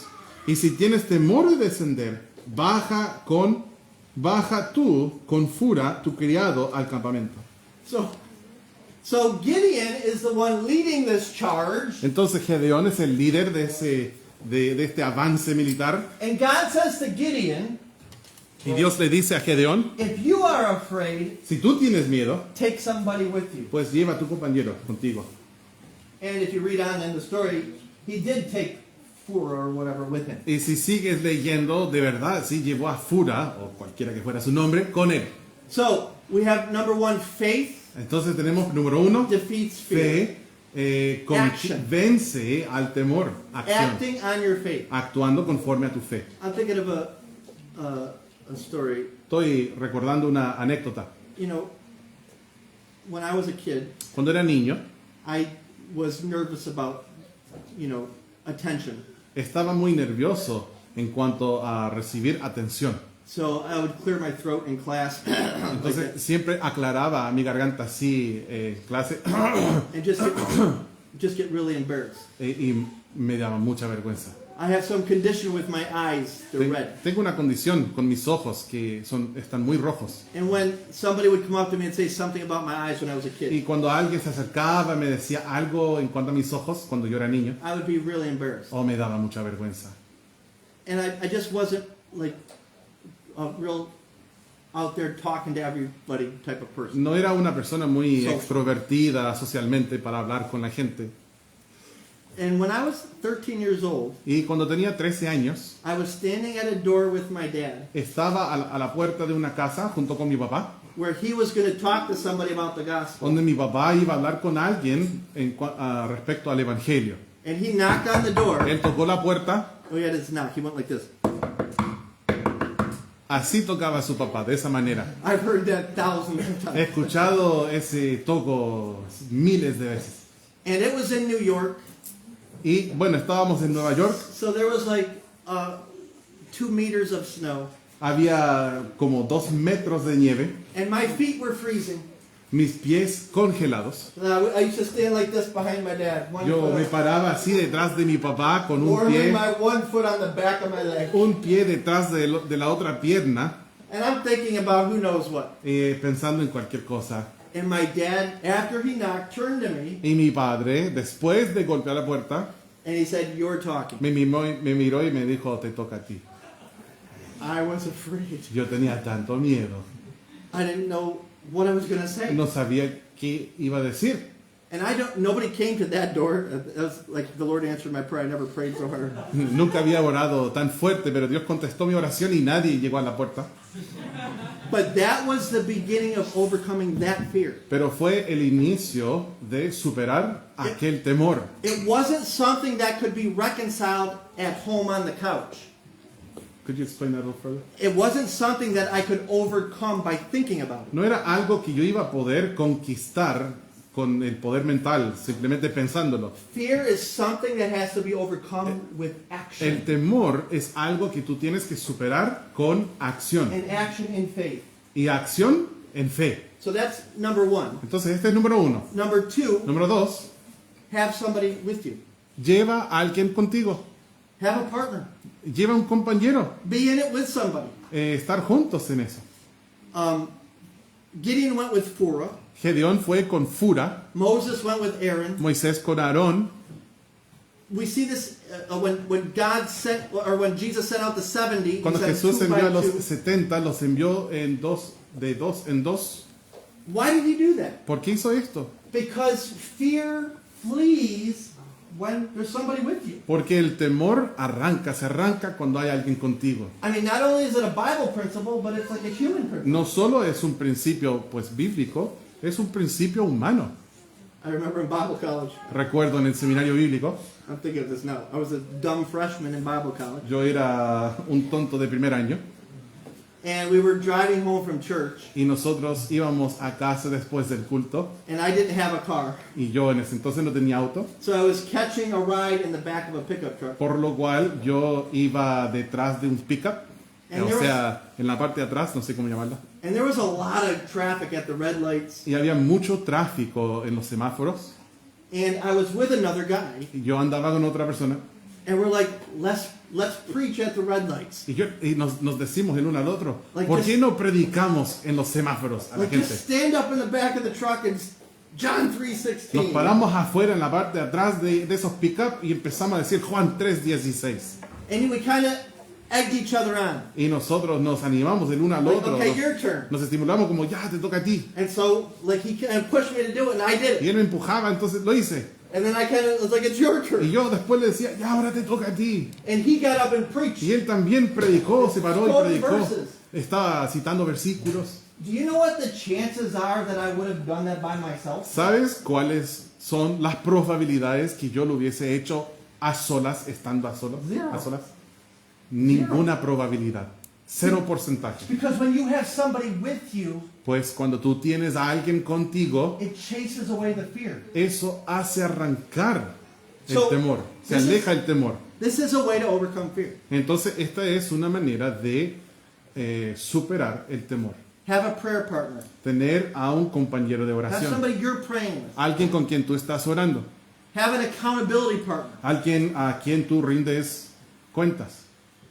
Y si tienes temor de descender, baja tú con fura tu criado al campamento. So Gideon is the one leading this charge. Entonces Gedeón es el líder de este avance militar. And God says to Gideon, Y Dios le dice a Gedeón, if you are afraid, si tú tienes miedo, take somebody with you. pues lleva a tu compañero contigo. And if you read on in the story, he did take Fura or whatever with him. Y si sigues leyendo, de verdad, sí llevó a Fura, o cualquiera que fuera su nombre, con él. So we have number one, faith Entonces tenemos número 1, defeats fear. fe, Action. vence al temor, acción, Acting on your faith. actuando conforme a tu fe. I'm thinking of a story. Estoy recordando una anécdota. You know, when I was a kid, Cuando era niño, I was nervous about, attention. estaba muy nervioso en cuanto a recibir atención. So I would clear my throat in class like Entonces that, siempre aclaraba mi garganta así en clase and just get really embarrassed. y me daba mucha vergüenza. I have some condition with my eyes; they're red. Tengo una condición con mis ojos que están muy rojos. And when somebody would come up to me and say something about my eyes when I was a Y kid, cuando alguien se acercaba y me decía algo en cuanto a mis ojos, cuando yo era niño, I would be really embarrassed. me daba mucha vergüenza. And I just wasn't like a real out there talking to everybody type of person. No era una persona muy So- extrovertida socialmente para hablar con la gente. And when I was 13 years old, Y cuando tenía 13 años, I was standing at a door with my dad estaba a la puerta de una casa junto con mi papá, where he was going to talk to somebody about the gospel. donde mi papá iba a hablar con alguien respecto al Evangelio. And he knocked on the door. Él tocó la puerta, Oh, yeah, it's knock. He went like this. así tocaba su papá, de esa manera. I've heard that thousands of He times. escuchado ese toco miles de veces. And it was in New York. Y bueno, estábamos en Nueva York, So there was like 2 meters of snow. había como 2 metros de nieve, And my feet were freezing. mis pies congelados. I used to stand like this behind my dad. One Yo foot me up, paraba así detrás de mi papá con un warming pie, my one foot on the back of my leg. detrás de la otra pierna, And I'm thinking about who knows what. pensando en cualquier cosa. And my dad, after he knocked, turned to me Y mi padre, después de golpear la puerta, and he said, "You're talking." me miró y me dijo, te toca a ti. I was afraid. Yo tenía tanto miedo. I didn't know what I was going to say. No sabía qué iba a decir. And nobody came to that door. That was like the Lord answered my prayer. I never prayed so hard. Nunca había orado tan fuerte, pero Dios contestó mi oración y nadie llegó a la puerta. But that was the beginning of overcoming that fear. Pero fue el inicio de superar aquel temor. It wasn't something that could be reconciled at home on the couch. Could you explain that a little further? It wasn't something that I could overcome by thinking about it. No era algo que yo iba a poder conquistar con el poder mental, simplemente pensándolo. Fear is something that has to be overcome with El action. temor es algo que tú tienes que superar con acción. And action in faith. Y acción en fe. So that's number 1. Entonces, este es número 1. Number 2, Número 2, have somebody with you. lleva a alguien contigo. Have a partner. Lleva un compañero. Be in it with somebody. Estar juntos en eso. Gideon went with Phurah. Gedeón fue con Fura, Moses went with Aaron. Moisés con Aarón. We see this when God sent, or when Jesus sent out the 70. He Cuando sent Jesús 2 by envió a los 2. 70, los envió de dos en dos. Why did he do that? ¿Por qué hizo esto? Because fear flees when there's somebody with you. Porque el temor se arranca cuando hay alguien contigo. I mean, not only is it a Bible principle, but it's like a human principle. No solo es un principio pues bíblico, es un principio humano. I remember in Bible college, Recuerdo en el seminario bíblico, I'm thinking of this now. I was a dumb freshman in Bible college, yo era un tonto de primer año and we were driving home from church, y nosotros íbamos a casa después del culto and I didn't have a car. y yo en ese entonces no tenía auto, So I was catching a ride in the back of a pickup truck. por lo cual yo iba detrás de un pickup, And o there sea, en la parte de atrás, no sé cómo llamarla, And there was a lot of traffic at the red lights. y había mucho tráfico en los semáforos And I was with another guy. y yo andaba con otra persona And we're like, let's preach at the red lights. y nos decimos el uno al otro, Like ¿por just- qué no predicamos en los semáforos a la Like, gente? just stand up in the back of the truck and John Nos 3:16. paramos afuera en la parte de atrás de esos pick-up y empezamos a decir Juan 3:16. And we kind of egged each other on. Y nosotros nos animamos el uno al Like, otro. okay, your turn. Nos estimulamos como, ya, te toca a ti. And so, like, he kind of pushed me to do it, and I did Y it. él me empujaba, entonces lo hice. And then I kind of was like, it's your Y turn. yo después le decía, ya, ahora te toca a ti. And he got up and preached. Y él también predicó, se paró y Quoted predicó. verses. Estaba citando versículos. Do you know what the chances are that I would have done that by myself? ¿Sabes cuáles son las probabilidades que yo lo hubiese hecho a solas, estando a solas? Zero. ¿A solas? Ninguna probabilidad. 0%. Because when you have somebody with you, Pues cuando tú tienes a alguien contigo, it chases away the fear. eso hace arrancar el So, temor, se this is- aleja el temor. This is a way to overcome fear. Entonces esta es una manera de superar el temor. Have a prayer partner. Tener a un compañero de Have oración, somebody you're praying with. alguien con quien tú estás orando, Have an accountability partner. alguien a quien tú rindes cuentas.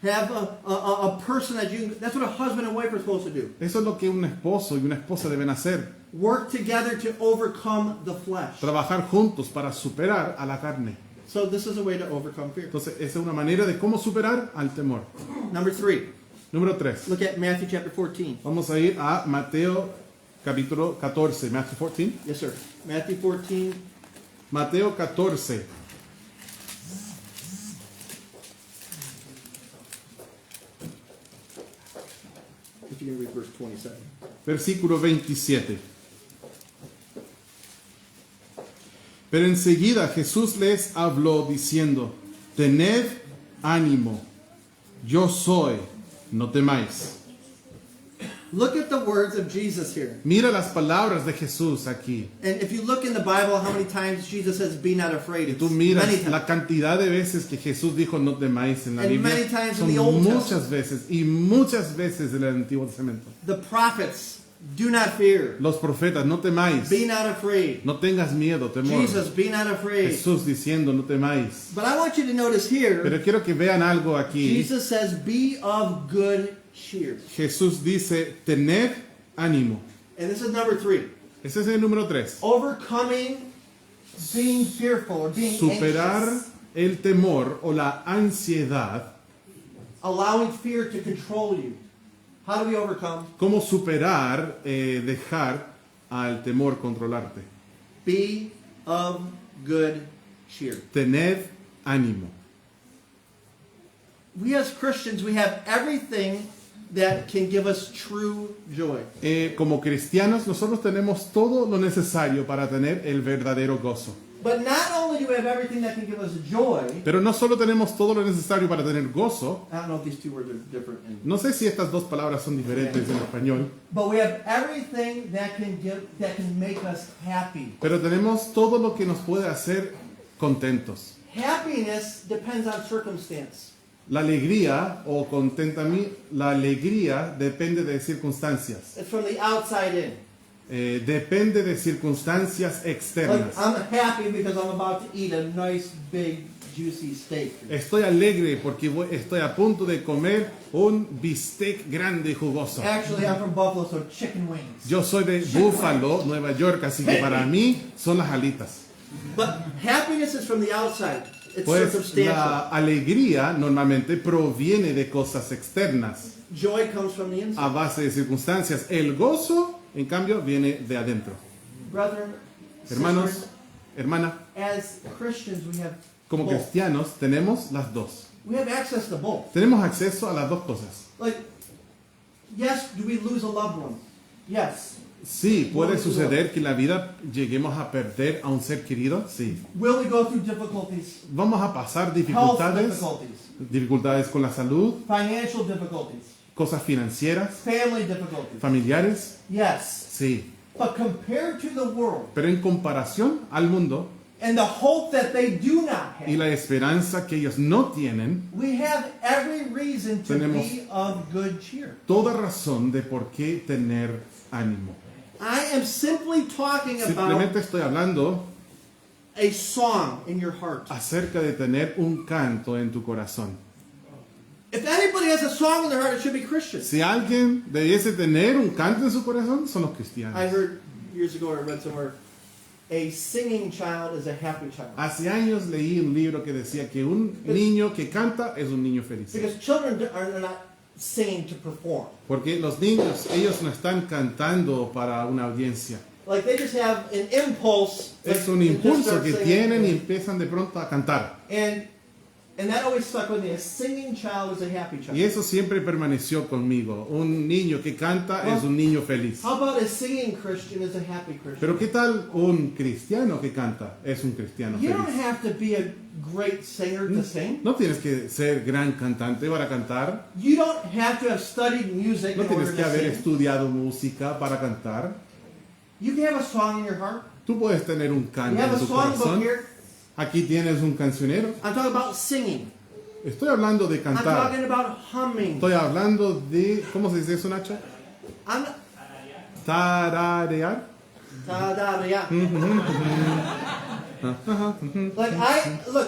Have a person that you, that's what a husband and wife are supposed to do. Eso es lo que un esposo y una esposa deben hacer, Work together to overcome the flesh. trabajar juntos para superar a la carne. So this is a way to overcome fear. Entonces esa es una manera de cómo superar al temor. Number 3, Número 3. look at Matthew chapter 14. Vamos a ir a Mateo capítulo 14, Matthew 14. Yes, sir. Matthew 14, Mateo 14. you can read verse 27. Versículo 27. Pero enseguida Jesús les habló diciendo, tened ánimo, yo soy, no temáis. Look at the words of Jesus here. Mira las palabras de Jesús aquí. And if you look in the Bible, how many times Jesus says, be not afraid? Y It's tú many miras times. la cantidad de veces que Jesús dijo no temáis en la And Biblia. many times in Son the Old muchas veces y muchas veces en el Antiguo Testamento. The prophets, do not fear. Los profetas, no temáis. Be not afraid. No tengas miedo, temor. Jesus, be not afraid. Jesús diciendo no temáis. But I want you to notice here, Pero quiero que vean algo aquí. Jesus says, be of good cheer. Jesús dice, tened ánimo. And this is number 3. Ese es el número 3. Overcoming being fearful or being Superar anxious. el temor o la ansiedad. Allowing fear to control you. How do we overcome? ¿Cómo superar, dejar al temor controlarte? Be of good cheer. Tened ánimo. We as Christians, we have everything that can give us true joy. Como cristianos, nosotros tenemos todo lo necesario para tener el verdadero gozo. But not only do we have everything that can give us joy, Pero no solo tenemos todo lo necesario para tener gozo, I don't know if these two words are different, no sé si estas dos palabras son diferentes en español, but we have everything that can make us happy. pero tenemos todo lo que nos puede hacer contentos. Happiness depends on circumstance. La alegría o contentamiento, la alegría depende de circunstancias. It's from the outside in. Depende de circunstancias Like, externas. I'm happy because I'm about to eat a nice, big, juicy steak. Estoy alegre porque estoy a punto de comer un bistec grande y jugoso. Actually, I'm from Buffalo, so chicken wings. Yo soy de Buffalo, Nueva York, así que para mí son las alitas. But happiness is from the outside. It's Pues circumstantial. la alegría normalmente proviene de cosas externas, Joy comes from the a inside. base de circunstancias. El gozo, en cambio, viene de adentro. Brethren, Hermanos, sisters, hermana, as Christians, we have como both. cristianos tenemos las dos. We have access to both. Tenemos acceso a las dos cosas. Like, yes, do we lose a loved one? Yes. Sí, puede suceder que en la vida lleguemos a perder a un ser querido, sí. Will we go through difficulties? Vamos a pasar Health dificultades, difficulties, dificultades con la salud, financial difficulties, cosas financieras, family difficulties. familiares, Yes. sí. But compared to the world Pero en comparación al mundo and the hope that they do not y have, la esperanza que ellos no tienen, we have every reason to Tenemos- be of good cheer. toda razón de por qué tener ánimo. I am simply talking about Simplemente estoy hablando a song in your heart. acerca de tener un canto en tu corazón. If anybody has a song in their heart, it should be Christian. Si alguien debiese tener un canto en su corazón, son los cristianos. I heard years ago, I read somewhere, a singing child is a happy child. Hace años leí un libro que decía que un niño que canta es un niño feliz. Because children are not singing to perform. Porque los niños, ellos no están cantando para una audiencia. Like they just have an impulse. Es like, un to just impulso start que singing. tienen y empiezan de pronto a cantar. And that always stuck with me. A singing child is a happy child. Y eso siempre permaneció conmigo. Un niño que canta es un niño feliz. How about a singing Christian is a happy Christian? Pero ¿qué tal un cristiano que canta? Es un cristiano You don't feliz. have to be a great singer to sing. No tienes que ser gran cantante para cantar. You don't have to have studied music No in tienes order que to haber sing. estudiado música para cantar. You can have a song in your heart. Tú puedes tener un You canto have en a tu songbook corazón. here. Aquí tienes un cancionero. I'm talking about singing. Estoy hablando de I'm cantar. talking about humming. Estoy hablando de... ¿Cómo se dice eso, Nacho? I'm not, Tararear. yeah. Like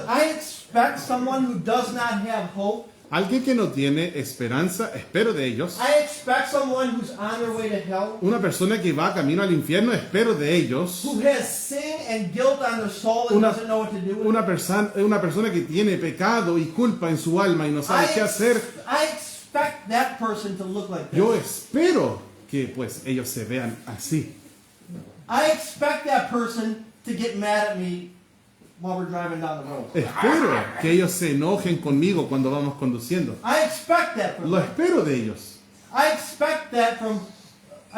I expect someone who does not have hope. Alguien que no tiene esperanza, espero de ellos. I expect someone who's on their way to hell, Una persona que va camino al infierno, espero de ellos. who has sin and guilt on their soul and Una- doesn't know what to do with Una persona que tiene pecado y culpa en su alma y no sabe qué hacer. I expect that person to look like this. Yo espero que pues ellos se vean así. I expect that person to get mad at me while we're driving down the road. Espero que ellos se enojen conmigo cuando vamos conduciendo. I expect that person. Lo espero de ellos. I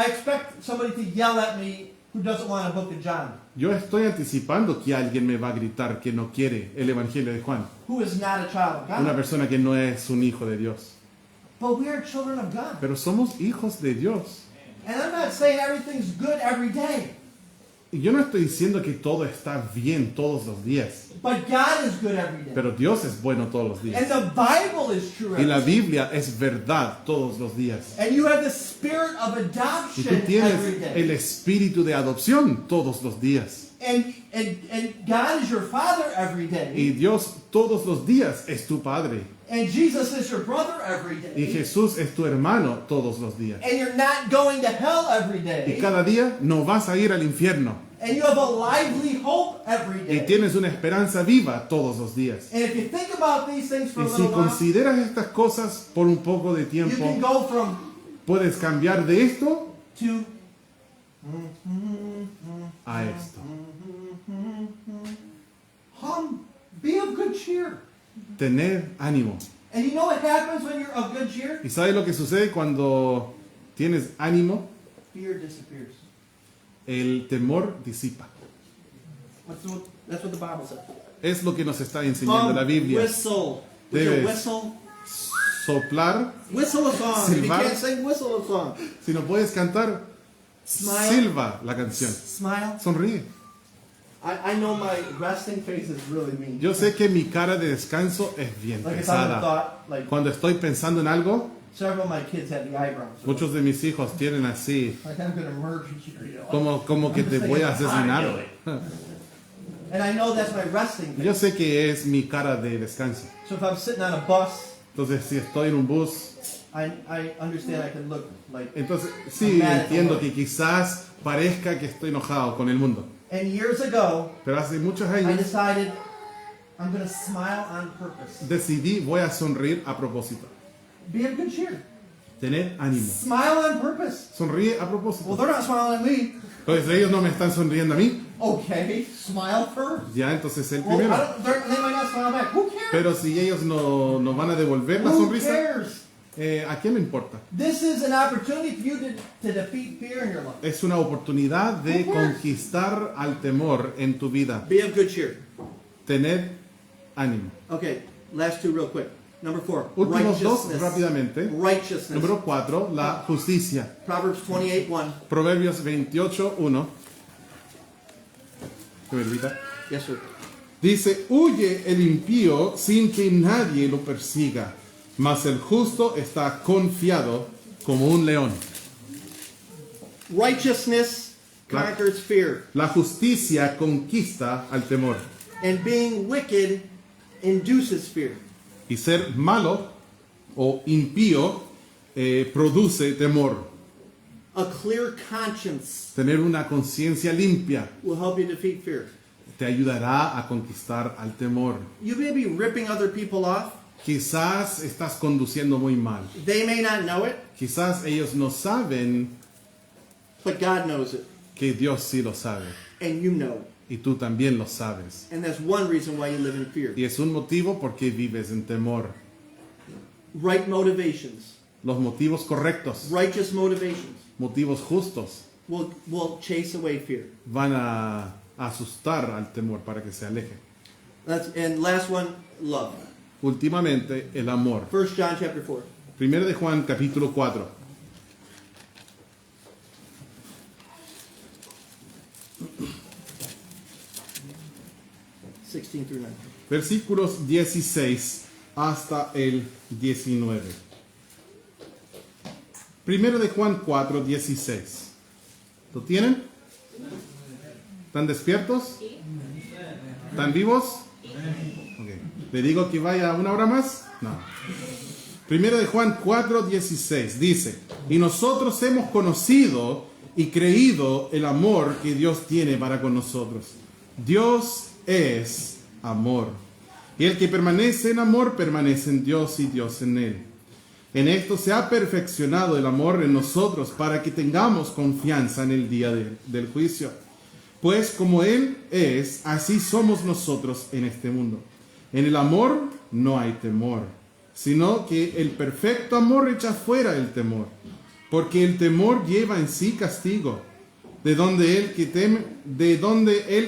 expect somebody to yell at me who doesn't want a book of John, Yo estoy anticipando que alguien me va a gritar que no quiere el Evangelio de Juan. who is not a child of Una God. persona que no es un hijo de Dios. But we are children of God. Pero somos hijos de Dios. And I'm not saying everything's good every day. Y yo no estoy diciendo que todo está bien todos los días. But God is good every day. Pero Dios es bueno todos los And días. the Bible is true Y every la day. Biblia es verdad todos los días. And you have the spirit of Y adoption tú tienes every day. el espíritu de adopción todos los días. And God is your father every Y day. Dios todos los días es tu Padre. And Jesus is your brother every Y day. Jesús es tu hermano todos los días. And you're not going to hell every Y day. cada día no vas a ir al infierno. And you have a lively hope every Y day. tienes una esperanza viva todos los días. And if you think about these things for Y a si little while, consideras estas cosas por un poco de you tiempo, can go from puedes cambiar de esto to a esto. be of good cheer. Tener ánimo. And you know what happens when you're of good cheer? ¿Y sabes lo que sucede cuando tienes ánimo? Fear disappears. El temor disipa. That's what the Bible says. Es lo que nos está enseñando la Biblia. Whistle. With your Debes whistle. Soplar. Whistle a song. If you Silbar. can't sing, whistle a song. Si no puedes cantar, Smile. silba la canción. Smile. Sonríe. I know my resting face is really mean. Yo sé que mi cara de descanso es bien Like if I have a pesada. thought, like Cuando estoy pensando en algo, several of my kids have the eyebrows. muchos de mis hijos tienen así, Like I'm going to murder you. You know? como que te voy a asesinar. And I know that's my resting Yo face. sé que es mi cara de descanso. So if I'm sitting on a bus, Entonces, si estoy en un bus, I understand I can look like. entonces sí entiendo que quizás parezca que estoy enojado con el mundo. And years ago, Pero hace muchos I años decided I'm going to smile on purpose. decidí voy a sonreír a propósito. Be of good cheer. Tener ánimo. Smile on purpose. Sonríe a Well, propósito. they're not smiling at me. Entonces ellos no me están sonriendo a mí. Okay, smile first. Ya, entonces el Well, I primero. don't, they might not smile back. Who cares? Pero si ellos no van a devolver la Who sonrisa, cares? ¿a quién le importa? This is an opportunity for you to defeat fear in your life. Es una oportunidad de conquistar al temor en tu vida. Be of good cheer. Tener ánimo. Okay, last two real quick. Number 4, Últimos dos righteousness. rápidamente. Righteousness. Número 4, la justicia. Proverbs 28:1. Proverbios 28:1. ¿Me permita? Yes, sir. Dice, huye el impío sin que nadie lo persiga, mas el justo está confiado como un león. Righteousness conquers fear, La justicia conquista al temor. and being wicked induces fear. Y ser malo o impío produce temor. A clear conscience Tener una conciencia limpia will help you defeat fear. te ayudará a conquistar al temor. You may be ripping other people off. Quizás estás conduciendo muy mal. They may not know it, Quizás ellos no saben but God knows it, que Dios sí lo sabe. and you know it. Y tú también lo sabes. And that's one reason why you live in fear. Y es un motivo por qué vives en temor. Right motivations, Los motivos correctos, righteous motivations, motivos justos, will chase away fear. van a asustar al temor para que se aleje. And last one, love. Últimamente, el amor. 1 John chapter 4. Primero de Juan, capítulo 4. Versículos 16 hasta el 19. Primero de Juan 4, 16. ¿Lo tienen? ¿Están despiertos? ¿Están vivos? Ok. ¿Le digo que vaya una hora más? No. Primero de Juan 4, 16 dice, y nosotros hemos conocido y creído el amor que Dios tiene para con nosotros. Dios es amor. Y el que permanece en amor, permanece en Dios y Dios en él. En esto se ha perfeccionado el amor en nosotros para que tengamos confianza en el día del juicio. Pues como Él es, así somos nosotros en este mundo. En el amor no hay temor, sino que el perfecto amor echa fuera el temor, porque el temor lleva en sí castigo, de donde el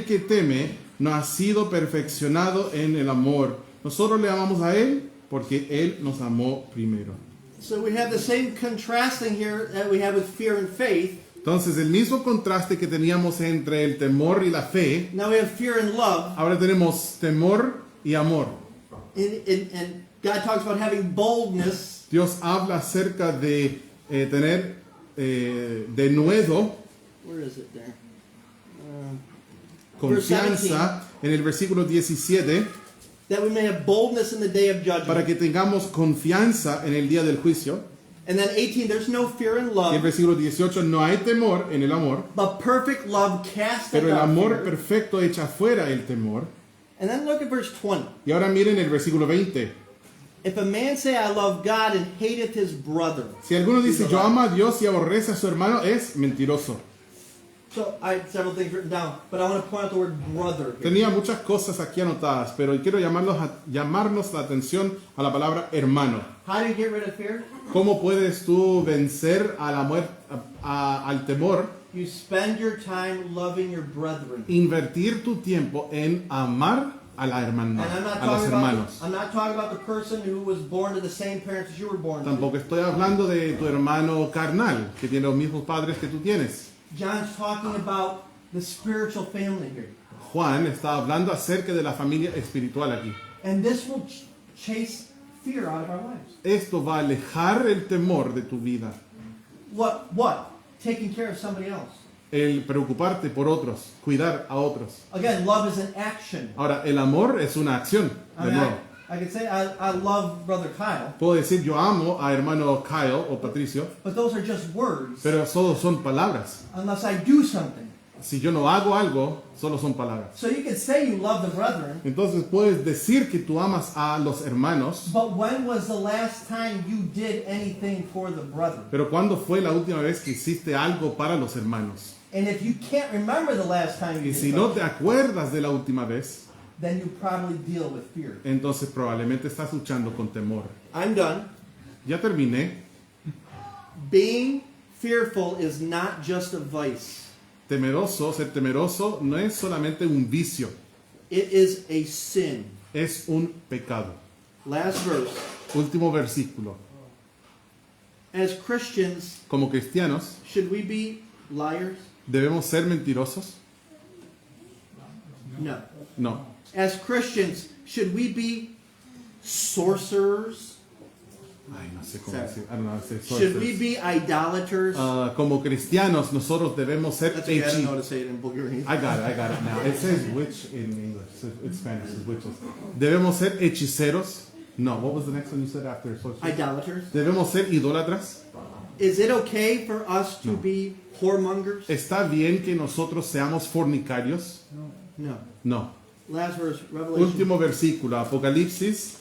que teme no ha sido perfeccionado en el amor. Nosotros le amamos a Él porque Él nos amó primero. So we have the same contrasting here that we have with fear and faith. Entonces, el mismo contraste que teníamos entre el temor y la fe, Now we have fear and love. ahora tenemos temor y amor. And God talks about having boldness. Dios habla acerca de tener denuedo, Where is it there? confianza, en el versículo 17, That we may have boldness in the day of para judgment. que tengamos confianza en el día del juicio. And then 18, there's no fear in Y el love, versículo 18, no hay temor en el amor, but perfect love casteth pero el out amor fear. perfecto echa fuera el temor. And then look at verse 20. Y ahora miren el versículo 20. If a man say, I love God, and hateth his brother. Si alguno dice, he's a yo liar. amo a Dios y aborrece a su hermano, es mentiroso. So I had several things written down, but I want to point out the word brother here. Tenía muchas cosas aquí anotadas, pero quiero llamarnos la atención a la palabra hermano. How do you get rid of fear? ¿Cómo puedes tú vencer a la al temor? You spend your time loving your brethren. Invertir tu tiempo en amar a la hermana, And a los hermanos. I'm not talking about the person who was born to the same parents as you were born to. Tampoco estoy hablando de tu hermano carnal, que tiene los mismos padres que tú tienes. John's talking about the spiritual family here. Juan está hablando acerca de la familia espiritual aquí. And this will chase fear out of our lives. Esto va a alejar el temor de tu vida. What? Taking care of somebody else. El preocuparte por otros, cuidar a otros. Again, love is an action. Ahora, el amor es una acción, I de mean, nuevo. I could say I love Brother Kyle, Puedo decir yo amo a hermano Kyle o Patricio, but those are just words. pero solo son palabras. Unless I do something. Si yo no hago algo, solo son palabras. So you could say you love the brethren, Entonces puedes decir que tú amas a los hermanos, but when was the last time you did anything for the brethren? pero ¿cuándo fue la última vez que hiciste algo para los hermanos? And if you can't remember the last time you Y did si no something, te acuerdas de la última vez, then you probably deal with fear. entonces probablemente estás luchando con temor. I'm done. Ya terminé. Being fearful is not just a vice. Ser temeroso no es solamente un vicio, It is a sin. es un pecado. Last verse. Último versículo. As Christians, Como cristianos, should we be liars? ¿debemos ser mentirosos? No. No. As Christians, should we be sorcerers? Ay, no sé cómo Sorry. decir. I don't know how to say Should we sorcerers. be idolaters? Como cristianos, nosotros debemos ser That's okay, I don't know how to hechizos. say it in Bulgarian. I got it now. It says witch in English. It's Spanish, it's witches. ¿Debemos ser hechiceros? No. What was the next one you said after sorcerers? Idolaters. ¿Debemos ser idólatras? Is it okay for us to be whoremongers? ¿Está bien que nosotros seamos fornicarios? No. No. Last verse, Revelation Último versículo, Apocalipsis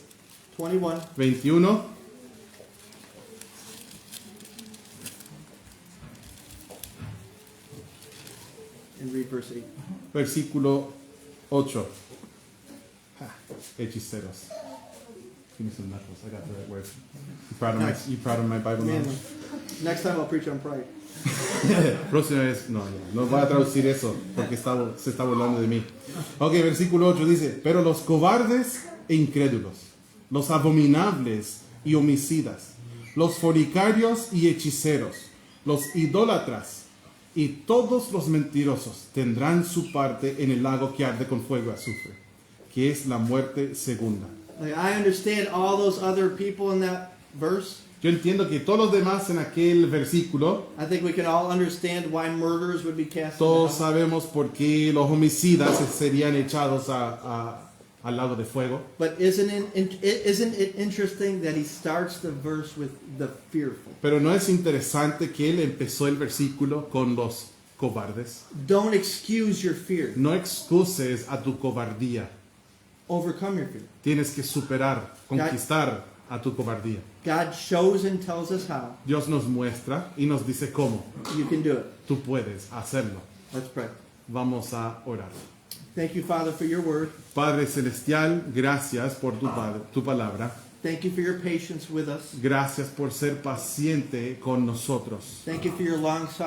21. 21. And read verse 8. Versículo 8. Hechiceros. Give me some knuckles. I got the right word. Nice. You proud of my Bible Man, knowledge? next time I'll preach on pride. Próxima vez, no voy a traducir eso porque se está burlando de mí. Ok, versículo 8 dice, pero los cobardes e incrédulos, los abominables y homicidas, los fornicarios y hechiceros, los idólatras y todos los mentirosos tendrán su parte en el lago que arde con fuego y azufre, que es la muerte segunda. Like, I understand all those other people in that verse. Yo entiendo que todos los demás en aquel versículo, I think we can all understand why murderers would be cast todos into hell. sabemos por qué los homicidas serían echados al lago de fuego. But isn't it interesting that he starts the verse with the fearful? Pero no es interesante que él empezó el versículo con los cobardes. Don't excuse your fear. No excuses a tu cobardía. Overcome your fear. Tienes que superar, conquistar a tu cobardía. God shows and tells us how. Dios nos muestra y nos dice cómo. You can do it. Tú puedes hacerlo. Let's pray. Vamos a orar. Thank you, Father, for your word. Padre Celestial, gracias por tu palabra. Thank you for your patience with us. Gracias por ser paciente con nosotros. Thank you for your long suffering.